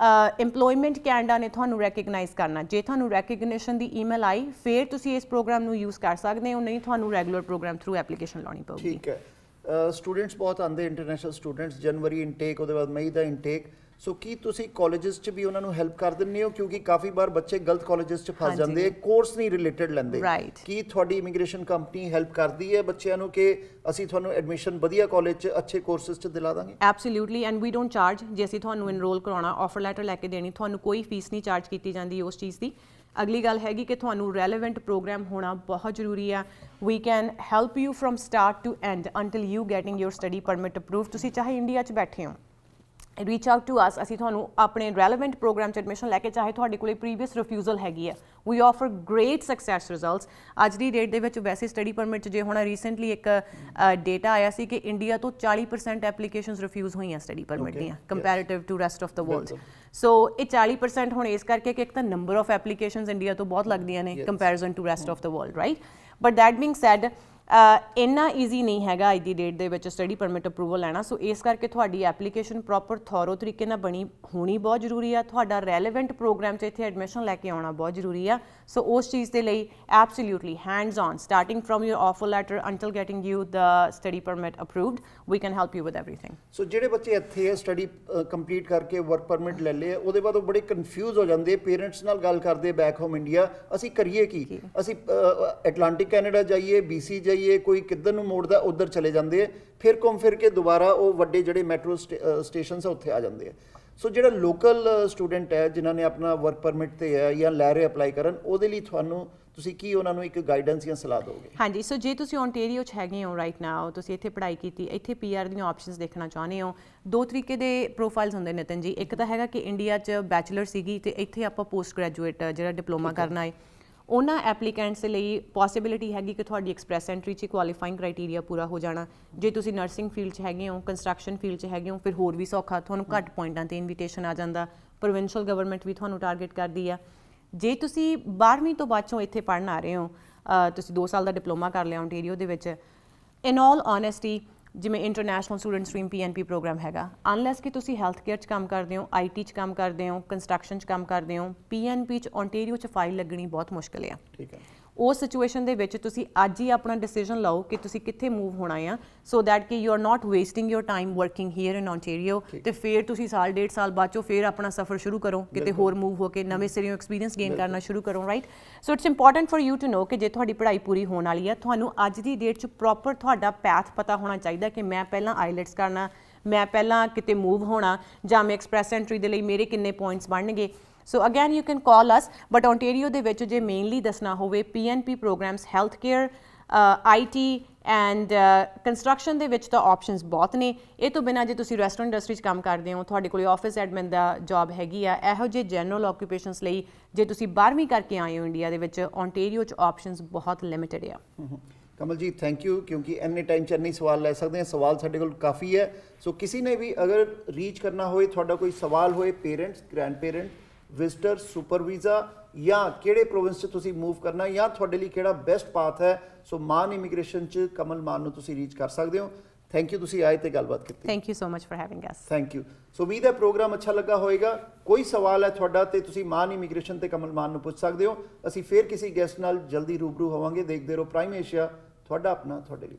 ਇੰਪਲੋਇਮੈਂਟ ਕੈਨੇਡਾ ਨੇ ਤੁਹਾਨੂੰ ਰੈਕਗਨਾਈਜ਼ ਕਰਨਾ। ਜੇ ਤੁਹਾਨੂੰ ਰੈਕਗਨੀਸ਼ਨ ਦੀ ਈਮੇਲ ਆਈ ਫਿਰ ਤੁਸੀਂ ਇਸ ਪ੍ਰੋਗਰਾਮ ਨੂੰ ਯੂਜ਼ ਕਰ ਸਕਦੇ ਹੋ, ਨਹੀਂ ਤੁਹਾਨੂੰ ਰੈਗੂਲਰ ਪ੍ਰੋਗਰਾਮ ਥਰੂ ਐਪਲੀਕੇਸ਼ਨ ਲਾਉਣੀ ਪਊਗੀ। ਠੀਕ ਹੈ। ਸਟੂਡੈਂਟਸ ਬਹੁਤ ਆਉਂਦੇ ਇੰਟਰਨੈਸ਼ਨਲ ਸਟੂਡੈਂਟਸ, ਜਨਵਰੀ ਇਨਟੇਕ, ਉਹਦੇ ਬਾਅਦ ਮਈ ਦਾ ਇਨਟੇਕ। ਸੋ ਕੀ ਤੁਸੀਂ ਕਾਲਜਸ 'ਚ ਵੀ ਉਹਨਾਂ ਨੂੰ ਹੈਲਪ ਕਰ ਦਿੰਦੇ ਹੋ? ਕਿਉਂਕਿ ਕਾਫੀ ਵਾਰ ਬੱਚੇ ਗਲਤ ਕਾਲਜਸ 'ਚ ਫਸ ਜਾਂਦੇ, ਕੋਰਸ ਨਹੀਂ ਰਿਲੇਟਡ ਲੈਂਦੇ। ਕੀ ਤੁਹਾਡੀ ਇਮੀਗ੍ਰੇਸ਼ਨ ਕੰਪਨੀ ਹੈਲਪ ਕਰਦੀ ਹੈ ਬੱਚਿਆਂ ਨੂੰ ਕਿ ਅਸੀਂ ਤੁਹਾਨੂੰ ਐਡਮਿਸ਼ਨ ਵਧੀਆ ਕਾਲਜ 'ਚ ਅੱਛੇ ਕੋਰਸਿਸ 'ਚ ਦਿਲਾ ਦਾਂਗੇ? Absolutely, and we don't charge. ਜੇ ਅਸੀਂ ਤੁਹਾਨੂੰ ਇਨਰੋਲ ਕਰਾਉਣਾ, ਆਫਰ ਲੈਟਰ ਲੈ ਕੇ ਦੇਣੀ, ਤੁਹਾਨੂੰ ਕੋਈ ਫੀਸ ਨਹੀਂ ਚਾਰਜ ਕੀਤੀ ਜਾਂਦੀ ਉਸ ਚੀਜ਼ ਦੀ। ਅਗਲੀ ਗੱਲ ਹੈਗੀ ਕਿ ਤੁਹਾਨੂੰ ਰੈਲੇਵੈਂਟ ਪ੍ਰੋਗਰਾਮ ਹੋਣਾ ਬਹੁਤ ਜ਼ਰੂਰੀ ਆ। We can help you from start to end until you getting your study permit approved. ਤੁਸੀਂ ਚਾਹੇ ਇੰਡੀਆ 'ਚ ਬੈਠੇ ਹੋ, ਰੀਚ ਆਊਟ ਟੂ ਅਸ, ਅਸੀਂ ਤੁਹਾਨੂੰ ਆਪਣੇ ਰੈਲੇਵੈਂਟ ਪ੍ਰੋਗਰਾਮ 'ਚ ਐਡਮਿਸ਼ਨ ਲੈ ਕੇ, ਚਾਹੇ ਤੁਹਾਡੇ ਕੋਲ ਪ੍ਰੀਵੀਅਸ ਰਿਫਿਊਜ਼ਲ ਹੈਗੀ ਆ, ਵੀ ਆਫਰ ਗ੍ਰੇਟ ਸਕਸੈਸ ਰਿਜ਼ਲਟਸ। ਅੱਜ ਦੀ ਡੇਟ ਦੇ ਵਿੱਚ ਵੈਸੇ ਸਟੱਡੀ ਪਰਮਿਟ 'ਚ ਜੇ ਹੁਣ ਰੀਸੈਂਟਲੀ ਇੱਕ ਡੇਟਾ ਆਇਆ ਸੀ ਕਿ ਇੰਡੀਆ ਤੋਂ 40% ਐਪਲੀਕੇਸ਼ਨਸ ਰਿਫਿਊਜ਼ ਹੋਈਆਂ ਸਟੱਡੀ ਪਰਮਿਟ ਦੀਆਂ comparative to rest of the world. So ਇਹ 40% ਹੁਣ ਇਸ ਕਰਕੇ ਕਿ ਇੱਕ ਤਾਂ ਨੰਬਰ ਆਫ ਐਪਲੀਕੇਸ਼ਨਸ ਇੰਡੀਆ ਤੋਂ ਬਹੁਤ ਲੱਗਦੀਆਂ ਨੇ comparison to rest of the world, right? But that being said, ਇੰਨਾ ਈਜ਼ੀ ਨਹੀਂ ਹੈਗਾ ਅੱਜ ਦੀ ਡੇਟ ਦੇ ਵਿੱਚ ਸਟੱਡੀ ਪਰਮਿਟ ਅਪਰੂਵਲ ਲੈਣਾ। ਸੋ ਇਸ ਕਰਕੇ ਤੁਹਾਡੀ ਐਪਲੀਕੇਸ਼ਨ ਪ੍ਰੋਪਰ ਥੋਰੋ ਤਰੀਕੇ ਨਾਲ ਬਣੀ ਹੋਣੀ ਬਹੁਤ ਜ਼ਰੂਰੀ ਆ। ਤੁਹਾਡਾ ਰੈਲੇਵੈਂਟ ਪ੍ਰੋਗਰਾਮ 'ਚ ਇੱਥੇ ਐਡਮਿਸ਼ਨ ਲੈ ਕੇ ਆਉਣਾ ਬਹੁਤ ਜ਼ਰੂਰੀ ਆ। ਸੋ ਉਸ ਚੀਜ਼ ਦੇ ਲਈ absolutely hands on, starting from your offer letter until getting you the study permit approved, we can help you with everything. So ਜਿਹੜੇ ਬੱਚੇ ਇੱਥੇ ਸਟੱਡੀ ਕੰਪਲੀਟ ਕਰਕੇ ਵਰਕ ਪਰਮਿਟ ਲੈ ਲਏ, ਉਹਦੇ ਬਾਅਦ ਉਹ ਬੜੇ ਕਨਫਿਊਜ਼ ਹੋ ਜਾਂਦੇ, ਪੇਰੈਂਟਸ ਨਾਲ ਗੱਲ ਕਰਦੇ ਬੈਕ ਹੋਮ ਇੰਡੀਆ, ਅਸੀਂ ਕਰੀਏ ਕੀ? ਅਸੀਂ ਐਟਲਾਂਟਿਕ ਕੈਨੇਡਾ ਜਾਈਏ, BC ਜਾਈਏ, ਕੋਈ ਕਿੱਧਰ ਨੂੰ ਮੋੜਦਾ ਉੱਧਰ ਚਲੇ ਜਾਂਦੇ ਆ, ਫਿਰ ਘੁੰਮ ਫਿਰ ਕੇ ਦੁਬਾਰਾ ਉਹ ਵੱਡੇ ਜਿਹੜੇ ਮੈਟਰੋ ਸਟੇਸ਼ਨਸ ਆ ਉੱਥੇ ਆ ਜਾਂਦੇ ਆ। ਸੋ ਜਿਹੜਾ ਲੋਕਲ ਸਟੂਡੈਂਟ ਹੈ ਜਿਨ੍ਹਾਂ ਨੇ ਆਪਣਾ ਵਰਕ ਪਰਮਿਟ ਤੇ ਹੈ ਜਾਂ ਲੈ ਰਹੇ ਅਪਲਾਈ ਕਰਨ, ਉਹਦੇ ਲਈ ਤੁਸੀਂ ਕੀ ਉਹਨਾਂ ਨੂੰ ਇੱਕ ਗਾਈਡੈਂਸ ਜਾਂ ਸਲਾਹ ਦਿਓਗੇ? ਹਾਂਜੀ, ਸੋ ਜੇ ਤੁਸੀਂ ਓਨਟੇਰੀਓ 'ਚ ਹੈਗੇ ਹੋ ਰਾਈਟ ਨਾਓ, ਤੁਸੀਂ ਇੱਥੇ ਪੜ੍ਹਾਈ ਕੀਤੀ, ਇੱਥੇ PR ਦੀਆਂ ਆਪਸ਼ਨਸ ਦੇਖਣਾ ਚਾਹੁੰਦੇ ਹੋ, ਦੋ ਤਰੀਕੇ ਦੇ ਪ੍ਰੋਫਾਈਲਸ ਹੁੰਦੇ ਨਿਤਨ ਜੀ। ਇੱਕ ਤਾਂ ਹੈਗਾ ਕਿ ਇੰਡੀਆ 'ਚ ਬੈਚਲਰ ਸੀਗੀ ਤੇ ਇੱਥੇ ਆਪਾਂ ਪੋਸਟ ਗ੍ਰੈਜੂਏਟ ਜਿਹੜਾ ਡਿਪਲੋਮਾ ਕਰਨਾ ਹੈ, ਉਹਨਾਂ ਐਪਲੀਕੈਂਟਸ ਦੇ ਲਈ ਪੋਸੀਬਿਲਿਟੀ ਹੈਗੀ ਕਿ ਤੁਹਾਡੀ ਐਕਸਪ੍ਰੈਸ ਐਂਟਰੀ 'ਚ ਕੁਆਲੀਫਾਈਂਗ ਕ੍ਰਾਈਟੇਰੀਆ ਪੂਰਾ ਹੋ ਜਾਣਾ। ਜੇ ਤੁਸੀਂ ਨਰਸਿੰਗ ਫੀਲਡ 'ਚ ਹੈਗੇ ਹੋ, ਕੰਸਟਰਕਸ਼ਨ ਫੀਲਡ 'ਚ ਹੈਗੇ ਹੋ, ਫਿਰ ਹੋਰ ਵੀ ਸੌਖਾ, ਤੁਹਾਨੂੰ ਘੱਟ ਪੁਆਇੰਟਾਂ 'ਤੇ ਇਨਵੀਟੇਸ਼ਨ ਆ ਜਾਂਦਾ। ਪ੍ਰੋਵਿੰਸ਼ੀਅਲ ਗਵਰਨਮੈਂਟ ਵੀ ਤੁਹਾਨੂੰ ਟਾਰਗੇਟ ਕਰਦੀ ਆ। ਜੇ ਤੁਸੀਂ 12ਵੀਂ ਤੋਂ ਬਾਅਦ ਚੋਂ ਇੱਥੇ ਪੜ੍ਹਨ ਆ ਰਹੇ ਹੋ, ਤੁਸੀਂ 2 ਸਾਲ ਦਾ ਡਿਪਲੋਮਾ ਕਰ ਲਿਆ ਓਨਟੇਰੀਓ ਦੇ ਵਿੱਚ, ਇਨ ਆਲ ਓਨੈਸਟੀ, ਜਿਵੇਂ international student stream PNP program ਹੈਗਾ, ਅਨਲੈਸ ਕਿ ਤੁਸੀਂ ਹੈਲਥ ਕੇਅਰ 'ਚ ਕੰਮ ਕਰਦੇ ਹੋ, IT 'ਚ ਕੰਮ ਕਰਦੇ ਹੋ, ਕੰਸਟਰਕਸ਼ਨ 'ਚ ਕੰਮ ਕਰਦੇ ਹੋ, PNP 'ਚ ਓਨਟੇਰੀਓ 'ਚ ਫਾਈਲ ਲੱਗਣੀ ਬਹੁਤ ਮੁਸ਼ਕਿਲ ਆ। ਠੀਕ ਹੈ। ਉਸ ਸਿਚੁਏਸ਼ਨ ਦੇ ਵਿੱਚ ਤੁਸੀਂ ਅੱਜ ਹੀ ਆਪਣਾ ਡਿਸੀਜਨ ਲਓ ਕਿ ਤੁਸੀਂ ਕਿੱਥੇ ਮੂਵ ਹੋਣਾ ਆ, ਸੋ ਦੈਟ ਕਿ you are not wasting your time working here in Ontario, ਤੇ ਫਿਰ ਤੁਸੀਂ ਸਾਲ 1.5 ਸਾਲ ਬਾਅਦ ਚੋਂ ਫਿਰ ਆਪਣਾ ਸਫ਼ਰ ਸ਼ੁਰੂ ਕਰੋ, ਕਿਤੇ ਹੋਰ ਮੂਵ ਹੋ ਕੇ ਨਵੇਂ ਸਿਰਿਓਂ ਐਕਸਪੀਰੀਅੰਸ ਗੇਨ ਕਰਨਾ ਸ਼ੁਰੂ ਕਰੋ, right? So it's important for you to know ਕਿ ਜੇ ਤੁਹਾਡੀ ਪੜ੍ਹਾਈ ਪੂਰੀ ਹੋਣ ਵਾਲੀ ਆ, ਤੁਹਾਨੂੰ ਅੱਜ ਦੀ ਡੇਟ 'ਚ ਪ੍ਰੋਪਰ ਤੁਹਾਡਾ ਪੈਥ ਪਤਾ ਹੋਣਾ ਚਾਹੀਦਾ ਕਿ ਮੈਂ ਪਹਿਲਾਂ ਆਈਲੈਟਸ ਕਰਨਾ, ਮੈਂ ਪਹਿਲਾਂ ਕਿਤੇ ਮੂਵ ਹੋਣਾ, ਜਾਂ ਮੈਂ ਐਕਸਪ੍ਰੈਸ ਐਂਟਰੀ ਦੇ ਲਈ ਮੇਰੇ ਕਿੰਨੇ ਪੁਆਇੰਟਸ ਬਣਨਗੇ। So again you can call us, but Ontario ਦੇ ਵਿੱਚ ਜੇ ਮੇਨਲੀ ਦੱਸਣਾ ਹੋਵੇ, PNP programmes, health care, IT and construction ਦੇ ਵਿੱਚ ਤਾਂ ਆਪਸ਼ਨਸ ਬਹੁਤ ਨੇ। ਇਹ ਤੋਂ ਬਿਨਾਂ ਜੇ ਤੁਸੀਂ ਰੈਸਟੋਰੈਂਟ ਇੰਡਸਟਰੀ 'ਚ ਕੰਮ ਕਰਦੇ ਹੋ, ਤੁਹਾਡੇ ਕੋਲ ਆਫਿਸ ਐਡਮਿਨ ਦਾ ਜੌਬ ਹੈਗੀ ਆ, ਇਹੋ ਜਿਹੇ ਜਨਰਲ ਆਕੂਪੇਸ਼ਨਸ ਲਈ ਜੇ ਤੁਸੀਂ 12ਵੀਂ ਕਰਕੇ ਆਏ ਹੋ ਇੰਡੀਆ ਦੇ ਵਿੱਚ, ਓਨਟੇਰੀਓ 'ਚ ਆਪਸ਼ਨਸ ਬਹੁਤ ਲਿਮਿਟਡ ਆ। ਕਮਲ ਜੀ, ਥੈਂਕ ਯੂ, ਕਿਉਂਕਿ ਇੰਨੇ ਟਾਈਮ 'ਚ ਇੰਨੇ ਸਵਾਲ ਲੈ ਸਕਦੇ ਹਾਂ, ਸਵਾਲ ਸਾਡੇ ਕੋਲ ਕਾਫੀ ਹੈ। ਸੋ ਕਿਸੇ ਨੇ ਵੀ ਅਗਰ ਰੀਚ ਕਰਨਾ ਹੋਏ, ਤੁਹਾਡਾ ਕੋਈ ਸਵਾਲ ਹੋਏ, parents, grandparent, visitor, super visa, ਜਾਂ ਕਿਹੜੇ ਪ੍ਰੋਵਿੰਸ 'ਚ ਤੁਸੀਂ ਮੂਵ ਕਰਨਾ, ਜਾਂ ਤੁਹਾਡੇ ਲਈ ਕਿਹੜਾ ਬੈਸਟ ਪਾਥ ਹੈ, ਸੋ ਮਾਨ ਇਮੀਗ੍ਰੇਸ਼ਨ 'ਚ ਕਮਲ ਮਾਨ ਨੂੰ ਤੁਸੀਂ ਰੀਚ ਕਰ ਸਕਦੇ ਹੋ। ਥੈਂਕ ਯੂ, ਤੁਸੀਂ ਆਏ ਤੇ ਗੱਲਬਾਤ ਕੀਤੀ। Thank you so much for having us. Thank you. So ਉਮੀਦ ਹੈ ਪ੍ਰੋਗਰਾਮ ਅੱਛਾ ਲੱਗਾ ਹੋਵੇਗਾ। ਕੋਈ ਸਵਾਲ ਹੈ ਤੁਹਾਡਾ ਤੇ ਤੁਸੀਂ ਮਾਨ ਇਮੀਗ੍ਰੇਸ਼ਨ ਤੇ ਕਮਲ ਮਾਨ ਨੂੰ ਪੁੱਛ ਸਕਦੇ ਹੋ। ਅਸੀਂ ਫੇਰ ਕਿਸੇ ਗੈਸਟ ਨਾਲ ਜਲਦੀ ਰੂਬਰੂ ਹੋਵਾਂਗੇ। ਦੇਖਦੇ ਰਹੋ ਪ੍ਰਾਈਮ ਏਸ਼ੀਆ, ਤੁਹਾਡਾ ਆਪਣਾ, ਤੁਹਾਡੇ ਲਈ।